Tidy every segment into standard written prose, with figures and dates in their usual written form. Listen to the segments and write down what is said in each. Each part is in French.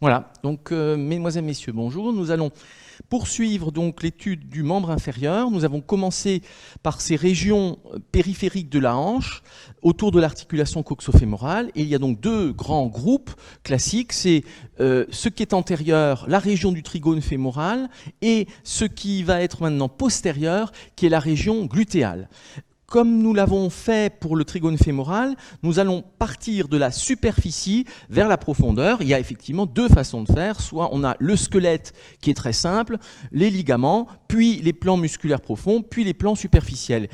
Voilà, donc mesdemoiselles, messieurs, bonjour. Nous allons poursuivre donc l'étude du membre inférieur. Nous avons commencé par ces régions périphériques de la hanche autour de l'articulation coxo-fémorale. Et il y a donc deux grands groupes classiques. C'est ce qui est antérieur, la région du trigone fémoral, et ce qui va être maintenant postérieur, qui est la région glutéale. Comme nous l'avons fait pour le trigone fémoral, nous allons partir de la superficie vers la profondeur. Il y a effectivement deux façons de faire. Soit on a le squelette qui est très simple, les ligaments, puis les plans musculaires profonds, puis les plans superficiels.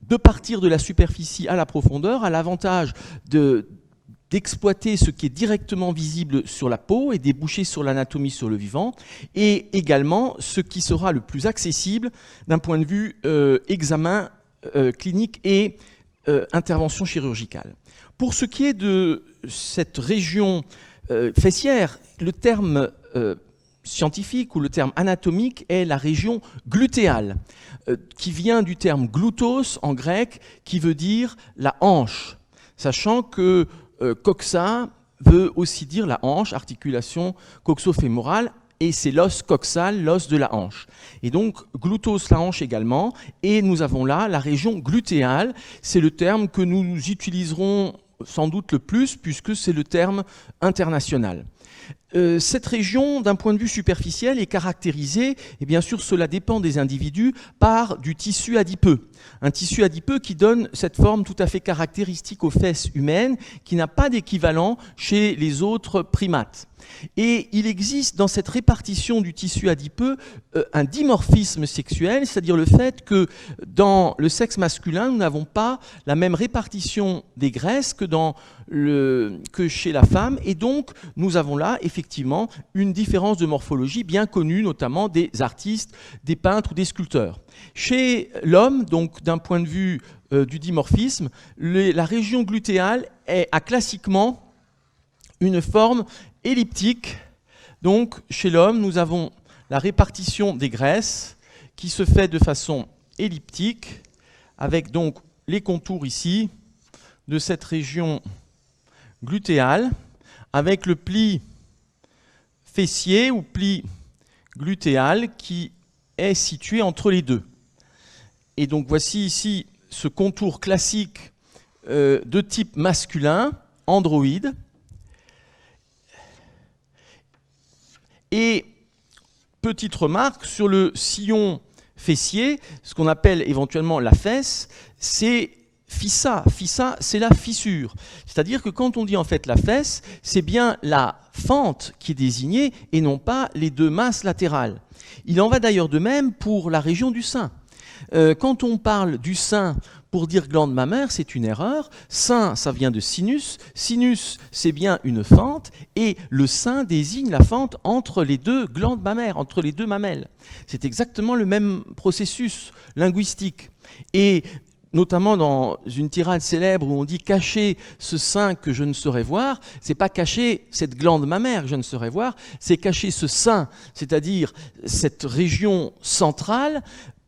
De partir de la superficie à la profondeur a l'avantage d'exploiter ce qui est directement visible sur la peau et déboucher sur l'anatomie sur le vivant, et également ce qui sera le plus accessible d'un point de vue examen clinique et intervention chirurgicale. Pour ce qui est de cette région fessière, le terme scientifique ou le terme anatomique est la région glutéale, qui vient du terme gloutos en grec, qui veut dire la hanche, sachant que coxa veut aussi dire la hanche, articulation coxo-fémorale, et c'est l'os coxal, l'os de la hanche. Et donc, gloutos, la hanche également, et nous avons là la région glutéale, c'est le terme que nous utiliserons sans doute le plus, puisque c'est le terme international. Cette région, d'un point de vue superficiel, est caractérisée, et bien sûr cela dépend des individus, par du tissu adipeux. Un tissu adipeux qui donne cette forme tout à fait caractéristique aux fesses humaines, qui n'a pas d'équivalent chez les autres primates. Et il existe dans cette répartition du tissu adipeux un dimorphisme sexuel, c'est-à-dire le fait que dans le sexe masculin, nous n'avons pas la même répartition des graisses que chez la femme, et donc nous avons là effectivement une différence de morphologie bien connue, notamment des artistes, des peintres ou des sculpteurs. Chez l'homme, donc d'un point de vue du dimorphisme, la région glutéale a classiquement une forme elliptique. Donc chez l'homme, nous avons la répartition des graisses qui se fait de façon elliptique, avec donc les contours ici de cette région glutéale, avec le pli fessier ou pli glutéal qui est situé entre les deux. Et donc voici ici ce contour classique de type masculin, androïde. Et petite remarque, sur le sillon fessier, ce qu'on appelle éventuellement la fesse, c'est fissa. Fissa, c'est la fissure. C'est-à-dire que quand on dit en fait la fesse, c'est bien la fente qui est désignée et non pas les deux masses latérales. Il en va d'ailleurs de même pour la région du sein. Quand on parle du sein pour dire glande mammaire, c'est une erreur. Sein, ça vient de sinus. Sinus, c'est bien une fente. Et le sein désigne la fente entre les deux glandes mammaires, entre les deux mamelles. C'est exactement le même processus linguistique. Et notamment dans une tirade célèbre où on dit « cacher ce sein que je ne saurais voir », c'est pas cacher cette glande mammaire que je ne saurais voir, c'est cacher ce sein, c'est-à-dire cette région centrale,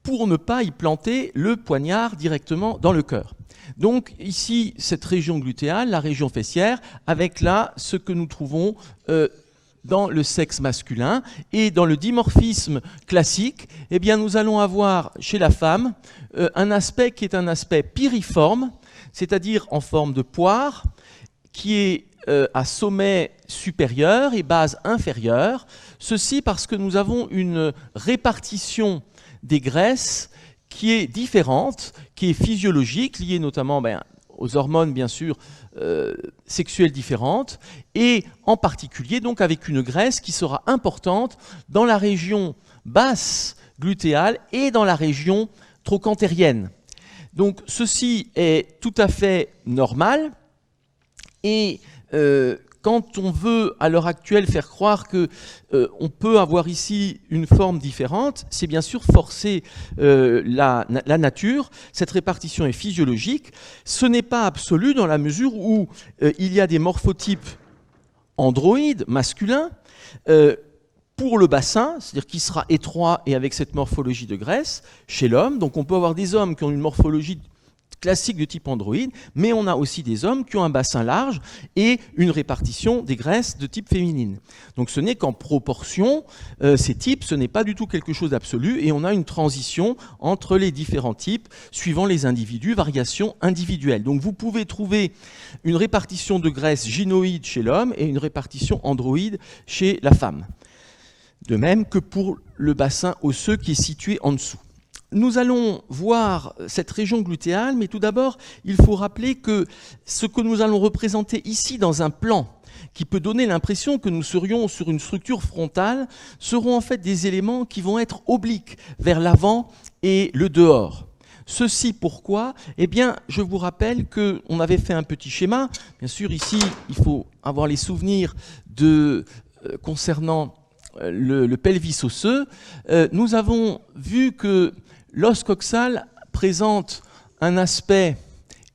pour ne pas y planter le poignard directement dans le cœur. Donc ici, cette région glutéale, la région fessière, avec là ce que nous trouvons dans le sexe masculin. Et dans le dimorphisme classique, eh bien, nous allons avoir chez la femme un aspect qui est un aspect piriforme, c'est-à-dire en forme de poire, qui est à sommet supérieur et base inférieure. Ceci parce que nous avons une répartition des graisses qui est différente, qui est physiologique, liée notamment aux hormones bien sûr sexuelles différentes, et en particulier donc avec une graisse qui sera importante dans la région basse glutéale et dans la région trochantérienne. Donc ceci est tout à fait normal, et quand on veut à l'heure actuelle faire croire que on peut avoir ici une forme différente, c'est bien sûr forcer la nature. Cette répartition est physiologique. Ce n'est pas absolu dans la mesure où il y a des morphotypes androïdes, masculins, pour le bassin, c'est-à-dire qui sera étroit et avec cette morphologie de graisse, chez l'homme. Donc on peut avoir des hommes qui ont une morphologie classique de type androïde, mais on a aussi des hommes qui ont un bassin large et une répartition des graisses de type féminine. Donc ce n'est qu'en proportion, ces types, ce n'est pas du tout quelque chose d'absolu, et on a une transition entre les différents types, suivant les individus, variation individuelle. Donc vous pouvez trouver une répartition de graisse gynoïde chez l'homme et une répartition androïde chez la femme. De même que pour le bassin osseux qui est situé en dessous. Nous allons voir cette région glutéale, mais tout d'abord, il faut rappeler que ce que nous allons représenter ici dans un plan qui peut donner l'impression que nous serions sur une structure frontale, seront en fait des éléments qui vont être obliques vers l'avant et le dehors. Ceci pourquoi? Eh bien, je vous rappelle qu'on avait fait un petit schéma. Bien sûr, ici, il faut avoir les souvenirs concernant le pelvis osseux. Nous avons vu que l'os coxal présente un aspect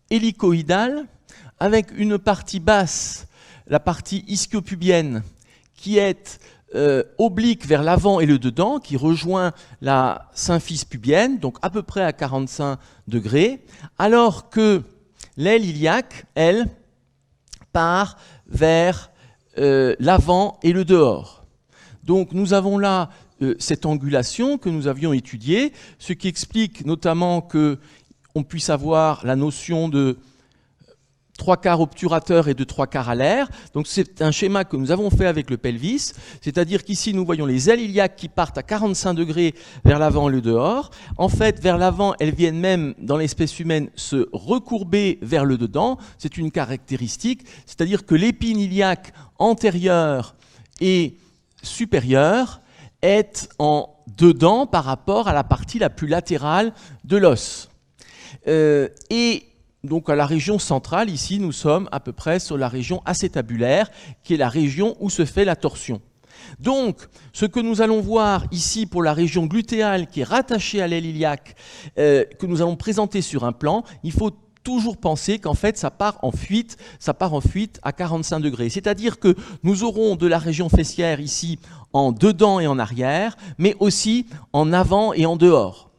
hélicoïdal avec une partie basse, la partie ischiopubienne, qui est oblique vers l'avant et le dedans, qui rejoint la symphyse pubienne, donc à peu près à 45 degrés, alors que l'aile iliaque, elle, part vers l'avant et le dehors. Donc nous avons là cette angulation que nous avions étudiée, ce qui explique notamment qu'on puisse avoir la notion de 3/4 obturateur et de 3/4 à l'air. Donc c'est un schéma que nous avons fait avec le pelvis, c'est-à-dire qu'ici nous voyons les ailes iliaques qui partent à 45 degrés vers l'avant et le dehors. En fait, vers l'avant, elles viennent même, dans l'espèce humaine, se recourber vers le dedans. C'est une caractéristique, c'est-à-dire que l'épine iliaque antérieure et supérieure est en dedans par rapport à la partie la plus latérale de l'os. Et donc à la région centrale, ici, nous sommes à peu près sur la région acétabulaire, qui est la région où se fait la torsion. Donc, ce que nous allons voir ici pour la région glutéale, qui est rattachée à l'aile iliaque, que nous allons présenter sur un plan, il faut toujours penser qu'en fait, ça part en fuite à 45 degrés. C'est-à-dire que nous aurons de la région fessière ici en dedans et en arrière, mais aussi en avant et en dehors.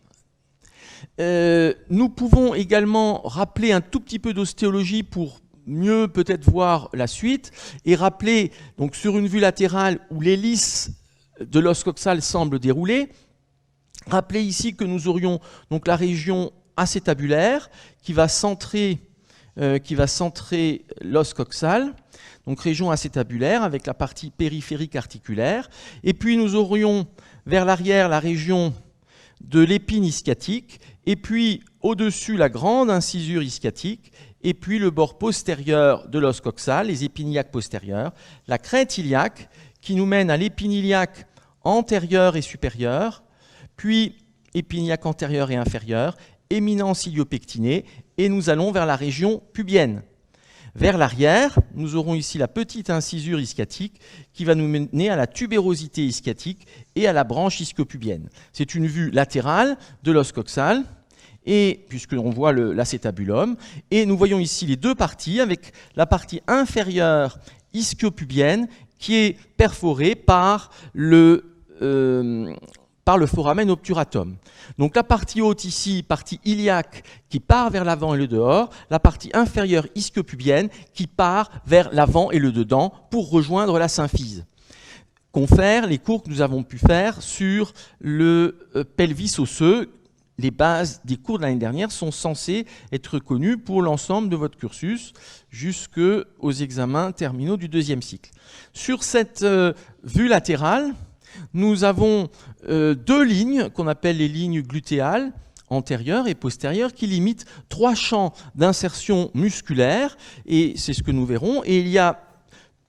Nous pouvons également rappeler un tout petit peu d'ostéologie pour mieux peut-être voir la suite et rappeler, donc sur une vue latérale où l'hélice de l'os coxal semble dérouler, rappeler ici que nous aurions donc la région acétabulaire qui va centrer l'os coxal, donc région acétabulaire avec la partie périphérique articulaire, et puis nous aurions vers l'arrière la région de l'épine ischiatique, et puis au-dessus la grande incisure ischiatique, et puis le bord postérieur de l'os coxal, les épines iliaques postérieures, la crête iliaque qui nous mène à l'épine iliaque antérieure et supérieure, puis épine iliaque antérieure et inférieure, éminence iliopectinée, et nous allons vers la région pubienne. Vers l'arrière, nous aurons ici la petite incisure ischiatique qui va nous mener à la tubérosité ischiatique et à la branche ischiopubienne. C'est une vue latérale de l'os coxal, et puisque l'on voit l'acétabulum, et nous voyons ici les deux parties avec la partie inférieure ischiopubienne qui est perforée par le foramen obturatum. Donc la partie haute ici, partie iliaque qui part vers l'avant et le dehors, la partie inférieure ischiopubienne qui part vers l'avant et le dedans pour rejoindre la symphyse. Confère les cours que nous avons pu faire sur le pelvis osseux. Les bases des cours de l'année dernière sont censées être connues pour l'ensemble de votre cursus jusqu'aux examens terminaux du deuxième cycle. Sur cette vue latérale, nous avons deux lignes qu'on appelle les lignes glutéales, antérieures et postérieures, qui limitent trois champs d'insertion musculaire, et c'est ce que nous verrons. Et il y a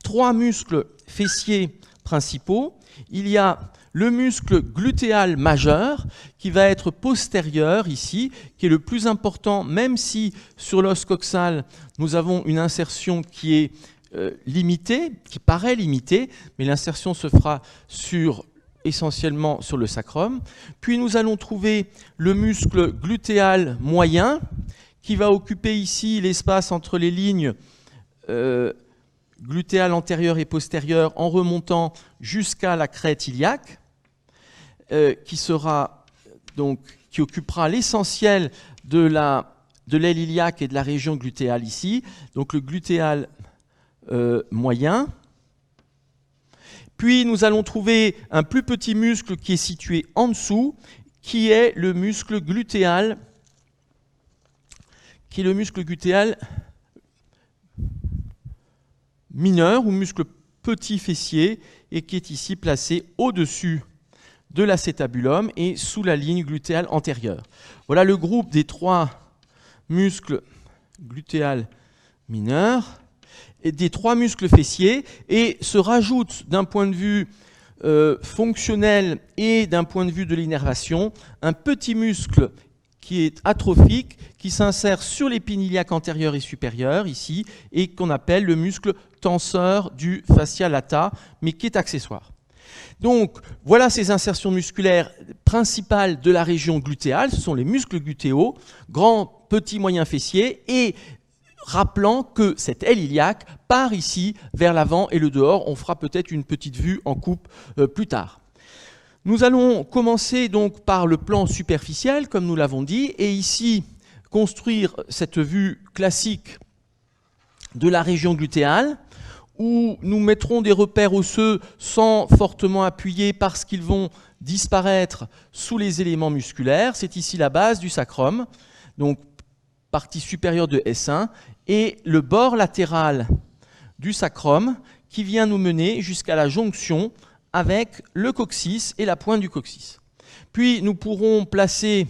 trois muscles fessiers principaux. Il y a le muscle glutéal majeur, qui va être postérieur ici, qui est le plus important, même si sur l'os coxal, nous avons une insertion qui est limitée, qui paraît limitée, mais l'insertion se fera essentiellement sur le sacrum. Puis nous allons trouver le muscle glutéal moyen, qui va occuper ici l'espace entre les lignes glutéales antérieures et postérieures en remontant jusqu'à la crête iliaque, qui occupera l'essentiel de la de l'aile iliaque et de la région glutéale ici, donc le glutéal moyen. Puis nous allons trouver un plus petit muscle qui est situé en dessous, qui est le muscle glutéal, mineur ou muscle petit fessier, et qui est ici placé au-dessus de l'acétabulum et sous la ligne glutéale antérieure. Voilà le groupe des 3 muscles glutéal mineurs et des 3 muscles fessiers, et se rajoute d'un point de vue fonctionnel et d'un point de vue de l'innervation un petit muscle qui est atrophique, qui s'insère sur l'épine iliaque antérieure et supérieure ici, et qu'on appelle le muscle tenseur du fascia lata, mais qui est accessoire. Donc voilà ces insertions musculaires principales de la région glutéale, ce sont les muscles glutéaux, grand, petit, moyen fessier, et rappelant que cette aile iliaque part ici vers l'avant et le dehors. On fera peut-être une petite vue en coupe plus tard. Nous allons commencer donc par le plan superficiel, comme nous l'avons dit, et ici construire cette vue classique de la région glutéale, où nous mettrons des repères osseux sans fortement appuyer parce qu'ils vont disparaître sous les éléments musculaires. C'est ici la base du sacrum, donc partie supérieure de S1, et le bord latéral du sacrum qui vient nous mener jusqu'à la jonction avec le coccyx et la pointe du coccyx. Puis nous pourrons placer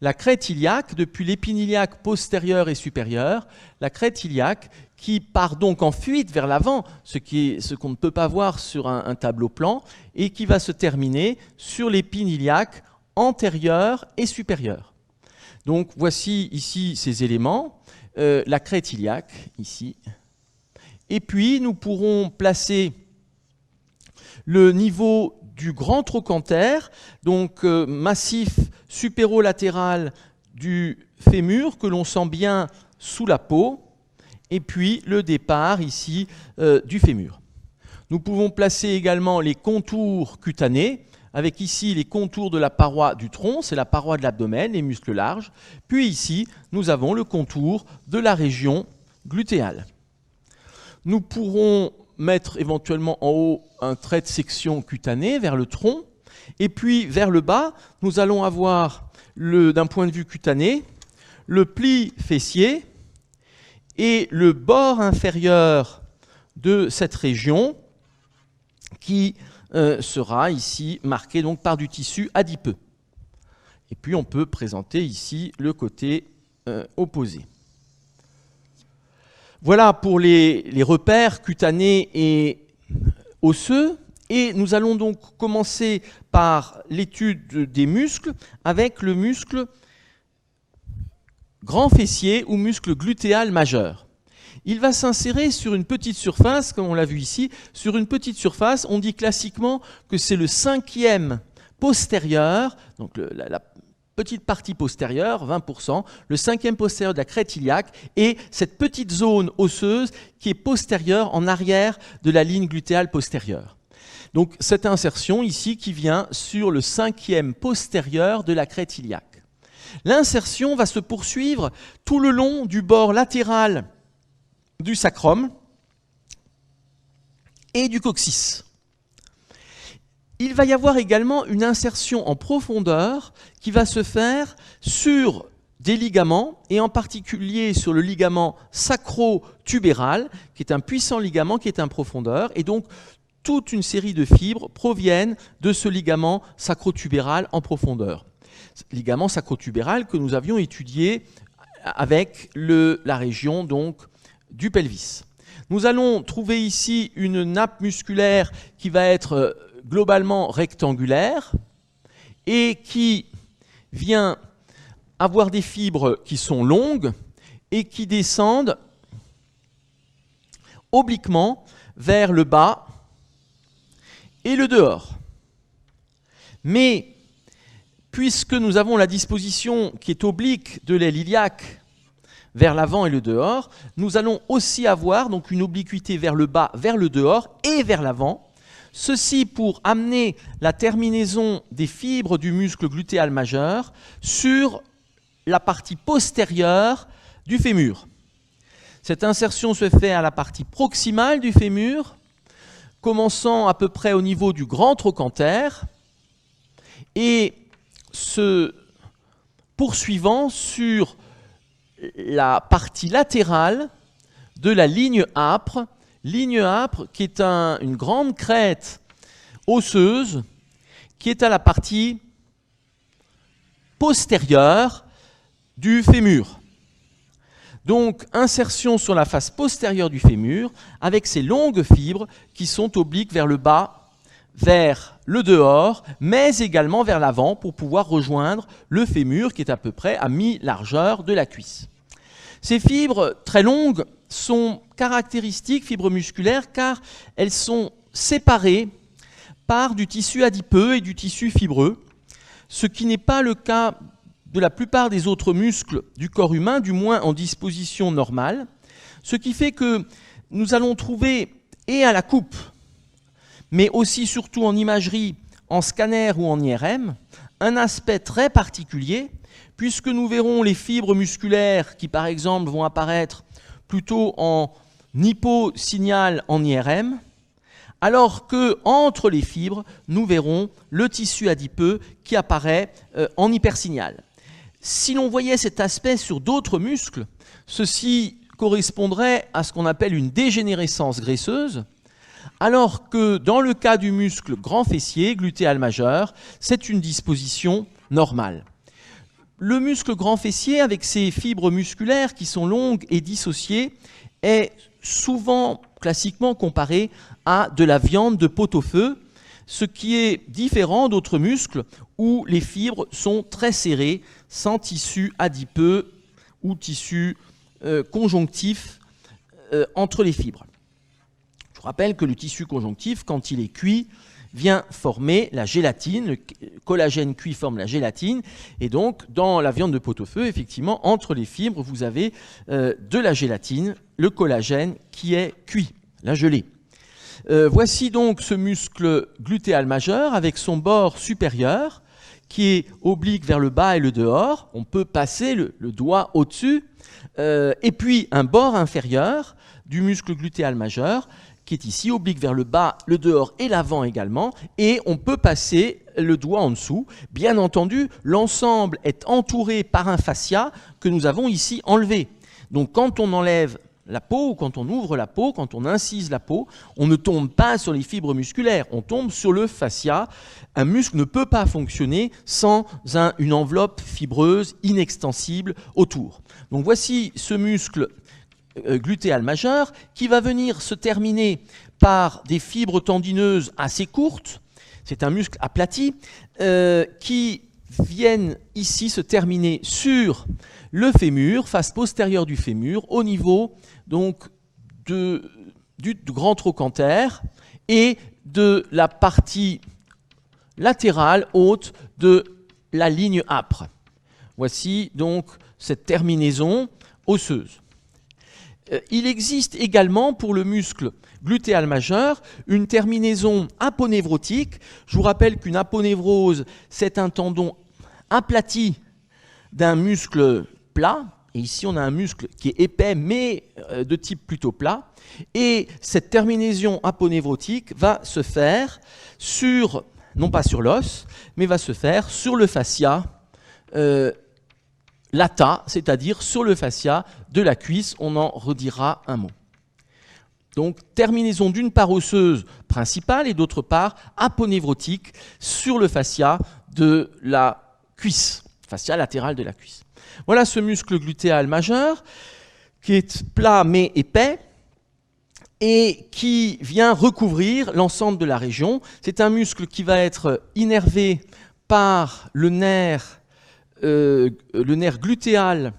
la crête iliaque depuis l'épine iliaque postérieure et supérieure, la crête iliaque qui part donc en fuite vers l'avant, ce qu'on ne peut pas voir sur un tableau plan, et qui va se terminer sur l'épine iliaque antérieure et supérieure. Donc voici ici ces éléments, la crête iliaque ici, et puis nous pourrons placer le niveau du grand trochanter, donc massif supérolatéral du fémur que l'on sent bien sous la peau, et puis le départ ici du fémur. Nous pouvons placer également les contours cutanés, avec ici les contours de la paroi du tronc, c'est la paroi de l'abdomen, les muscles larges. Puis ici, nous avons le contour de la région glutéale. Nous pourrons mettre éventuellement en haut un trait de section cutané vers le tronc, et puis vers le bas, nous allons avoir, d'un point de vue cutané, le pli fessier et le bord inférieur de cette région qui sera ici marqué donc par du tissu adipeux. Et puis on peut présenter ici le côté opposé. Voilà pour les repères cutanés et osseux. Et nous allons donc commencer par l'étude des muscles avec le muscle grand fessier ou muscle glutéal majeur. Il va s'insérer sur une petite surface, comme on l'a vu ici. Sur une petite surface, on dit classiquement que c'est le 5e postérieur, donc la petite partie postérieure, 20%, le 5e postérieur de la crête iliaque, et cette petite zone osseuse qui est postérieure en arrière de la ligne glutéale postérieure. Donc cette insertion ici qui vient sur le 5e postérieur de la crête iliaque. L'insertion va se poursuivre tout le long du bord latéral du sacrum et du coccyx. Il va y avoir également une insertion en profondeur qui va se faire sur des ligaments, et en particulier sur le ligament sacro-tubéral, qui est un puissant ligament qui est en profondeur, et donc toute une série de fibres proviennent de ce ligament sacro-tubéral en profondeur. Ligament sacro-tubéral que nous avions étudié avec la région donc du pelvis. Nous allons trouver ici une nappe musculaire qui va être globalement rectangulaire et qui vient avoir des fibres qui sont longues et qui descendent obliquement vers le bas et le dehors. Mais puisque nous avons la disposition qui est oblique de l'aile iliaque vers l'avant et le dehors, nous allons aussi avoir donc une obliquité vers le bas, vers le dehors et vers l'avant. Ceci pour amener la terminaison des fibres du muscle glutéal majeur sur la partie postérieure du fémur. Cette insertion se fait à la partie proximale du fémur, commençant à peu près au niveau du grand trochanter et se poursuivant sur la partie latérale de la ligne âpre qui est une grande crête osseuse qui est à la partie postérieure du fémur. Donc, insertion sur la face postérieure du fémur avec ces longues fibres qui sont obliques vers le bas, vers le dehors, mais également vers l'avant pour pouvoir rejoindre le fémur qui est à peu près à mi-largeur de la cuisse. Ces fibres très longues sont caractéristiques, fibres musculaires, car elles sont séparées par du tissu adipeux et du tissu fibreux, ce qui n'est pas le cas de la plupart des autres muscles du corps humain, du moins en disposition normale, ce qui fait que nous allons trouver, et à la coupe, mais aussi surtout en imagerie, en scanner ou en IRM, un aspect très particulier, puisque nous verrons les fibres musculaires qui, par exemple, vont apparaître plutôt en hyposignal en IRM, alors que entre les fibres, nous verrons le tissu adipeux qui apparaît en hypersignal. Si l'on voyait cet aspect sur d'autres muscles, ceci correspondrait à ce qu'on appelle une dégénérescence graisseuse, alors que dans le cas du muscle grand fessier, glutéal majeur, c'est une disposition normale. Le muscle grand fessier, avec ses fibres musculaires qui sont longues et dissociées, est souvent, classiquement, comparé à de la viande de pot-au-feu, ce qui est différent d'autres muscles où les fibres sont très serrées, sans tissu adipeux ou tissu conjonctif entre les fibres. Je vous rappelle que le tissu conjonctif, quand il est cuit, vient former la gélatine, le collagène cuit forme la gélatine, et donc dans la viande de pot-au-feu, effectivement, entre les fibres, vous avez de la gélatine, le collagène qui est cuit, la gelée. Voici donc ce muscle glutéal majeur avec son bord supérieur qui est oblique vers le bas et le dehors. On peut passer le doigt au-dessus. Et puis un bord inférieur du muscle glutéal majeur qui est ici oblique vers le bas, le dehors et l'avant également. Et on peut passer le doigt en dessous. Bien entendu, l'ensemble est entouré par un fascia que nous avons ici enlevé. Donc quand on enlève la peau, ou quand on ouvre la peau, quand on incise la peau, on ne tombe pas sur les fibres musculaires, on tombe sur le fascia. Un muscle ne peut pas fonctionner sans une enveloppe fibreuse inextensible autour. Donc voici ce muscle glutéal majeur qui va venir se terminer par des fibres tendineuses assez courtes. C'est un muscle aplati qui viennent ici se terminer sur le fémur, face postérieure du fémur, au niveau donc du grand trochanter et de la partie latérale haute de la ligne âpre. Voici donc cette terminaison osseuse. Il existe également pour le muscle glutéal majeur une terminaison aponévrotique. Je vous rappelle qu'une aponévrose, c'est un tendon aplati d'un muscle plat. Et ici, on a un muscle qui est épais, mais de type plutôt plat. Et cette terminaison aponévrotique va se faire sur, non pas sur l'os, mais va se faire sur le fascia lata, c'est-à-dire sur le fascia de la cuisse. On en redira un mot. Donc, terminaison d'une part osseuse principale et d'autre part aponévrotique sur le fascia de la cuisse, fascia latéral de la cuisse. Voilà ce muscle glutéal majeur qui est plat mais épais et qui vient recouvrir l'ensemble de la région. C'est un muscle qui va être innervé par le nerf glutéal,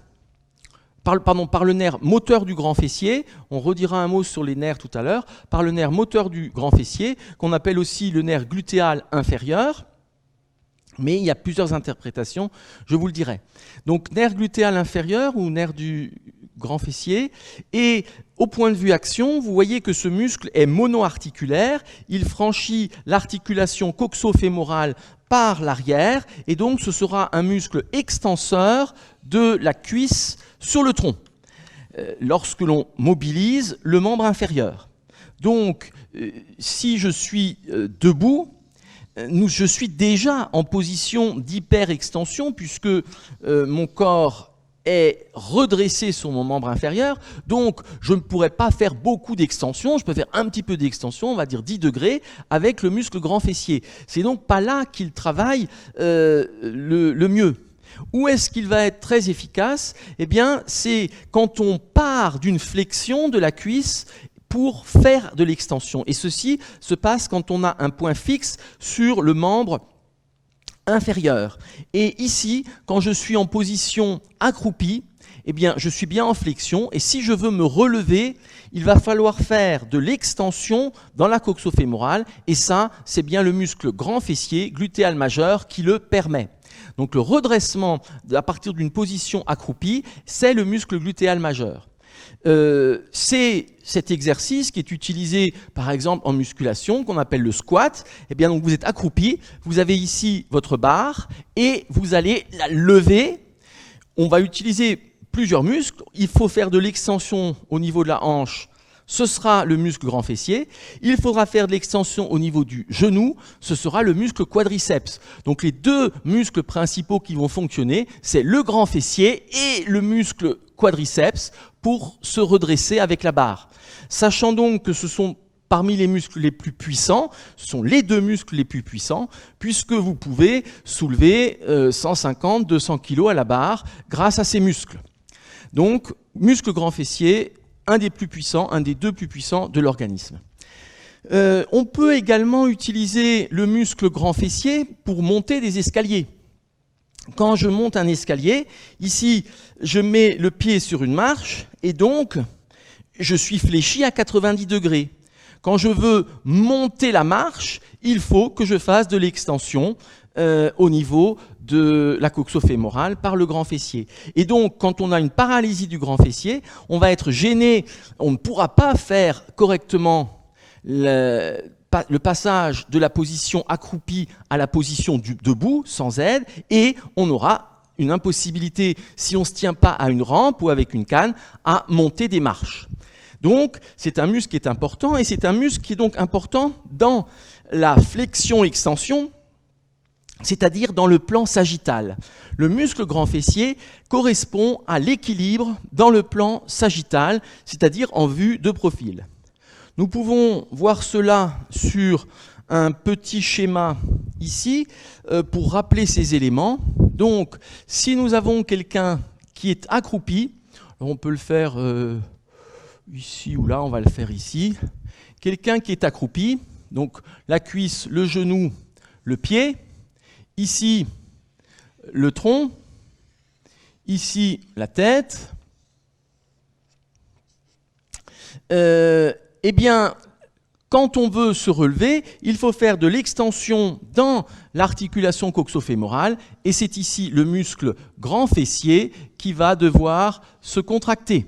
par le nerf moteur du grand fessier. On redira un mot sur les nerfs tout à l'heure. Par le nerf moteur du grand fessier, qu'on appelle aussi le nerf glutéal inférieur. Mais il y a plusieurs interprétations, je vous le dirai. Donc, nerf glutéal inférieur ou nerf du grand fessier. Et au point de vue action, vous voyez que ce muscle est monoarticulaire. Il franchit l'articulation coxo-fémorale par l'arrière. Et donc, ce sera un muscle extenseur de la cuisse sur le tronc. lorsque l'on mobilise le membre inférieur. Donc, si je suis debout, je suis déjà en position d'hyperextension puisque mon corps est redressé sur mon membre inférieur, donc je ne pourrais pas faire beaucoup d'extension, je peux faire un petit peu d'extension, on va dire 10 degrés, avec le muscle grand fessier. C'est donc pas là qu'il travaille le mieux. Où est-ce qu'il va être très efficace? Eh bien, c'est quand on part d'une flexion de la cuisse pour faire de l'extension. Et ceci se passe quand on a un point fixe sur le membre inférieur. Et ici, quand je suis en position accroupie, eh bien, je suis bien en flexion. Et si je veux me relever, il va falloir faire de l'extension dans la coxo-fémorale. Et ça, c'est bien le muscle grand fessier, glutéal majeur, qui le permet. Donc le redressement à partir d'une position accroupie, c'est le muscle glutéal majeur. C'est cet exercice qui est utilisé par exemple en musculation, qu'on appelle le squat. Eh bien, donc vous êtes accroupi, vous avez ici votre barre et vous allez la lever. On va utiliser plusieurs muscles. Il faut faire de l'extension au niveau de la hanche. Ce sera le muscle grand fessier. Il faudra faire de l'extension au niveau du genou. Ce sera le muscle quadriceps. Donc les deux muscles principaux qui vont fonctionner, c'est le grand fessier et le muscle quadriceps pour se redresser avec la barre. Sachant donc que ce sont parmi les muscles les plus puissants, ce sont les deux muscles les plus puissants, puisque vous pouvez soulever 150, 200 kg à la barre grâce à ces muscles. Donc, muscle grand fessier, un des plus puissants, un des deux plus puissants de l'organisme. On peut également utiliser le muscle grand fessier pour monter des escaliers. Quand je monte un escalier, ici, je mets le pied sur une marche et donc, je suis fléchi à 90 degrés. Quand je veux monter la marche, il faut que je fasse de l'extension au niveau de la coxo-fémorale par le grand fessier. Et donc, quand on a une paralysie du grand fessier, on va être gêné, on ne pourra pas faire correctement le passage de la position accroupie à la position debout, sans aide, et on aura une impossibilité, si on ne se tient pas à une rampe ou avec une canne, à monter des marches. Donc, c'est un muscle qui est important, et c'est un muscle qui est donc important dans la flexion-extension, c'est-à-dire dans le plan sagittal. Le muscle grand fessier correspond à l'équilibre dans le plan sagittal, c'est-à-dire en vue de profil. Nous pouvons voir cela sur un petit schéma ici pour rappeler ces éléments. Donc, si nous avons quelqu'un qui est accroupi, on peut le faire ici ou là, on va le faire ici. Quelqu'un qui est accroupi, donc la cuisse, le genou, le pied. Ici, le tronc, ici, la tête. Eh bien, quand on veut se relever, il faut faire de l'extension dans l'articulation coxo-fémorale, et c'est ici le muscle grand fessier qui va devoir se contracter.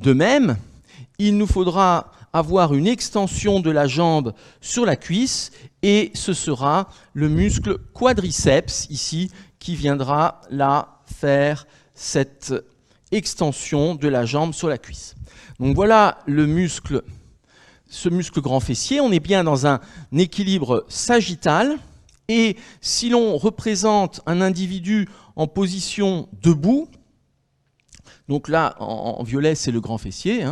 De même, il nous faudra avoir une extension de la jambe sur la cuisse et ce sera le muscle quadriceps ici qui viendra là faire cette extension de la jambe sur la cuisse. Donc voilà ce muscle grand fessier. On est bien dans un équilibre sagittal et si l'on représente un individu en position debout, donc là en violet c'est le grand fessier,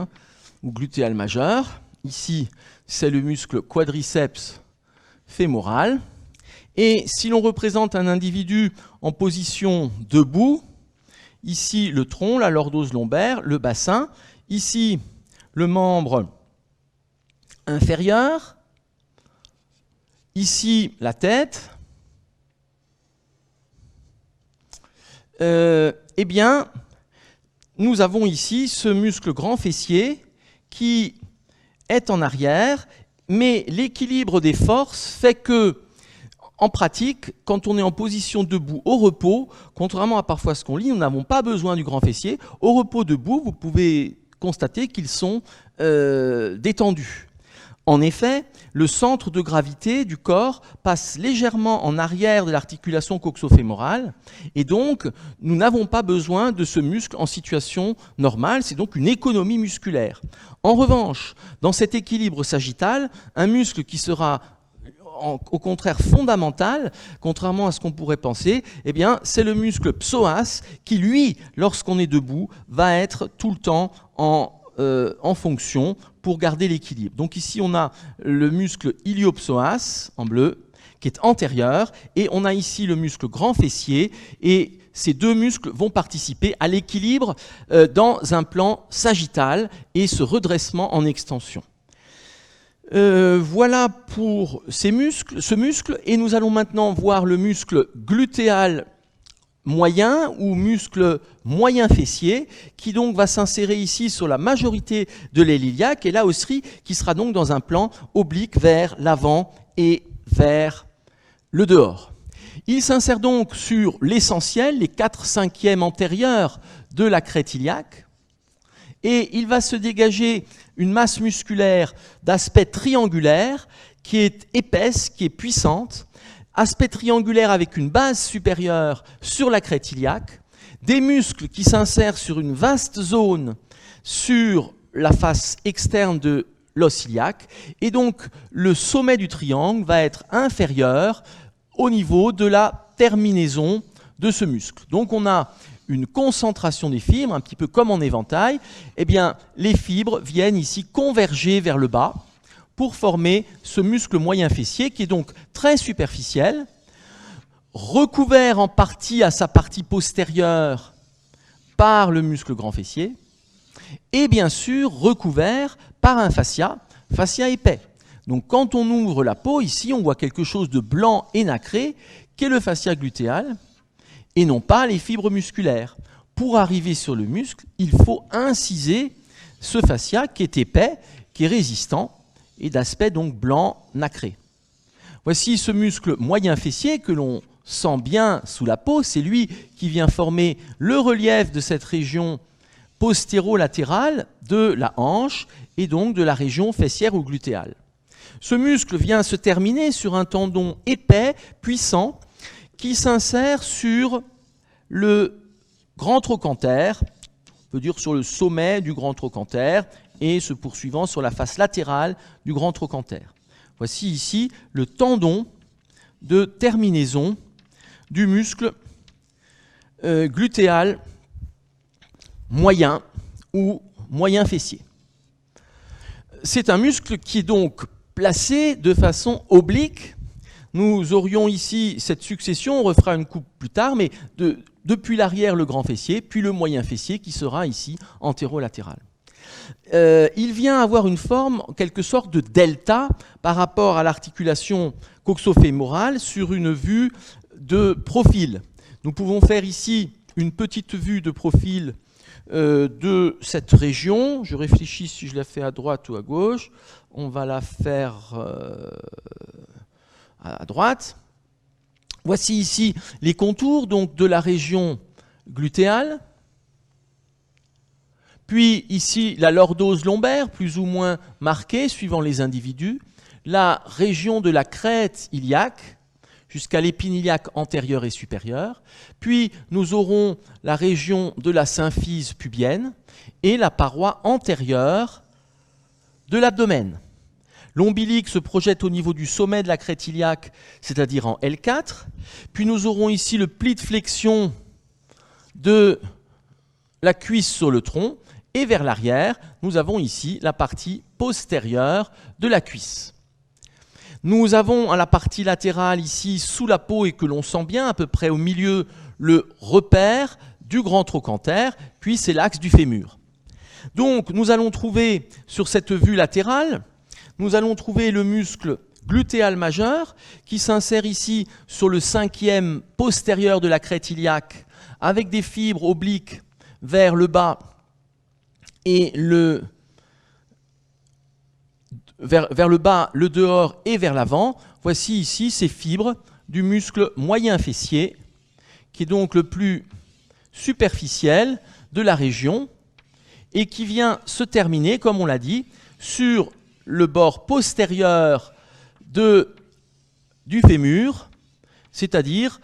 ou glutéal majeur. Ici, c'est le muscle quadriceps fémoral. Et si l'on représente un individu en position debout, ici le tronc, la lordose lombaire, le bassin, ici le membre inférieur, ici la tête, eh bien, nous avons ici ce muscle grand fessier qui est en arrière, mais l'équilibre des forces fait que, en pratique, quand on est en position debout au repos, contrairement à parfois ce qu'on lit, nous n'avons pas besoin du grand fessier. Au repos debout, vous pouvez constater qu'ils sont détendus. En effet, le centre de gravité du corps passe légèrement en arrière de l'articulation coxo-fémorale et donc nous n'avons pas besoin de ce muscle en situation normale, c'est donc une économie musculaire. En revanche, dans cet équilibre sagittal, un muscle qui sera au contraire fondamental, contrairement à ce qu'on pourrait penser, eh bien, c'est le muscle psoas qui, lui, lorsqu'on est debout, va être tout le temps en fonction pour garder l'équilibre. Donc ici, on a le muscle iliopsoas, en bleu, qui est antérieur, et on a ici le muscle grand fessier, et ces deux muscles vont participer à l'équilibre dans un plan sagittal et ce redressement en extension. Voilà pour ce muscle, et nous allons maintenant voir le muscle glutéal moyen ou muscle moyen fessier qui donc va s'insérer ici sur la majorité de l'aile iliaque et là aussi qui sera donc dans un plan oblique vers l'avant et vers le dehors. Il s'insère donc sur l'essentiel, les 4/5 antérieurs de la crête iliaque et il va se dégager une masse musculaire d'aspect triangulaire qui est épaisse, qui est puissante, aspect triangulaire avec une base supérieure sur la crête iliaque, des muscles qui s'insèrent sur une vaste zone sur la face externe de l'os iliaque, et donc le sommet du triangle va être inférieur au niveau de la terminaison de ce muscle. Donc on a une concentration des fibres, un petit peu comme en éventail, eh bien les fibres viennent ici converger vers le bas pour former ce muscle moyen fessier qui est donc très superficiel, recouvert en partie à sa partie postérieure par le muscle grand fessier, et bien sûr recouvert par un fascia épais. Donc quand on ouvre la peau, ici on voit quelque chose de blanc et nacré, qui est le fascia glutéal, et non pas les fibres musculaires. Pour arriver sur le muscle, il faut inciser ce fascia qui est épais, qui est résistant, et d'aspect donc blanc nacré. Voici ce muscle moyen fessier que l'on sent bien sous la peau, c'est lui qui vient former le relief de cette région postéro-latérale de la hanche et donc de la région fessière ou glutéale. Ce muscle vient se terminer sur un tendon épais, puissant, qui s'insère sur le grand trochanter, on peut dire sur le sommet du grand trochanter, et se poursuivant sur la face latérale du grand trochanter. Voici ici le tendon de terminaison du muscle glutéal moyen ou moyen fessier. C'est un muscle qui est donc placé de façon oblique. Nous aurions ici cette succession, on refera une coupe plus tard, mais depuis l'arrière le grand fessier, puis le moyen fessier qui sera ici antérolatéral. Il vient avoir une forme, en quelque sorte, de delta par rapport à l'articulation coxo-fémorale sur une vue de profil. Nous pouvons faire ici une petite vue de profil de cette région. Je réfléchis si je la fais à droite ou à gauche. On va la faire à droite. Voici ici les contours donc, de la région glutéale. Puis ici, la lordose lombaire, plus ou moins marquée, suivant les individus. La région de la crête iliaque, jusqu'à l'épine iliaque antérieure et supérieure. Puis nous aurons la région de la symphyse pubienne et la paroi antérieure de l'abdomen. L'ombilic se projette au niveau du sommet de la crête iliaque, c'est-à-dire en L4. Puis nous aurons ici le pli de flexion de la cuisse sur le tronc. Et vers l'arrière, nous avons ici la partie postérieure de la cuisse. Nous avons à la partie latérale ici, sous la peau et que l'on sent bien, à peu près au milieu, le repère du grand trochanter, puis c'est l'axe du fémur. Donc nous allons trouver sur cette vue latérale, nous allons trouver le muscle glutéal majeur qui s'insère ici sur le 5e postérieur de la crête iliaque avec des fibres obliques vers le bas et vers le bas, le dehors et vers l'avant. Voici ici ces fibres du muscle moyen fessier, qui est donc le plus superficiel de la région et qui vient se terminer, comme on l'a dit, sur le bord postérieur du fémur, c'est-à-dire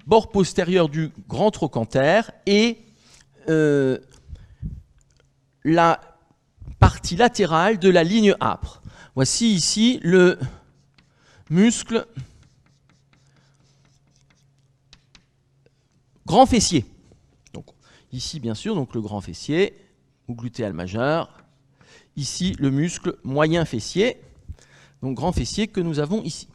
bord postérieur du grand trochanter et la partie latérale de la ligne âpre. Voici ici le muscle grand fessier. Donc, ici, bien sûr, donc le grand fessier ou glutéal majeur. Ici, le muscle moyen fessier, donc grand fessier que nous avons ici.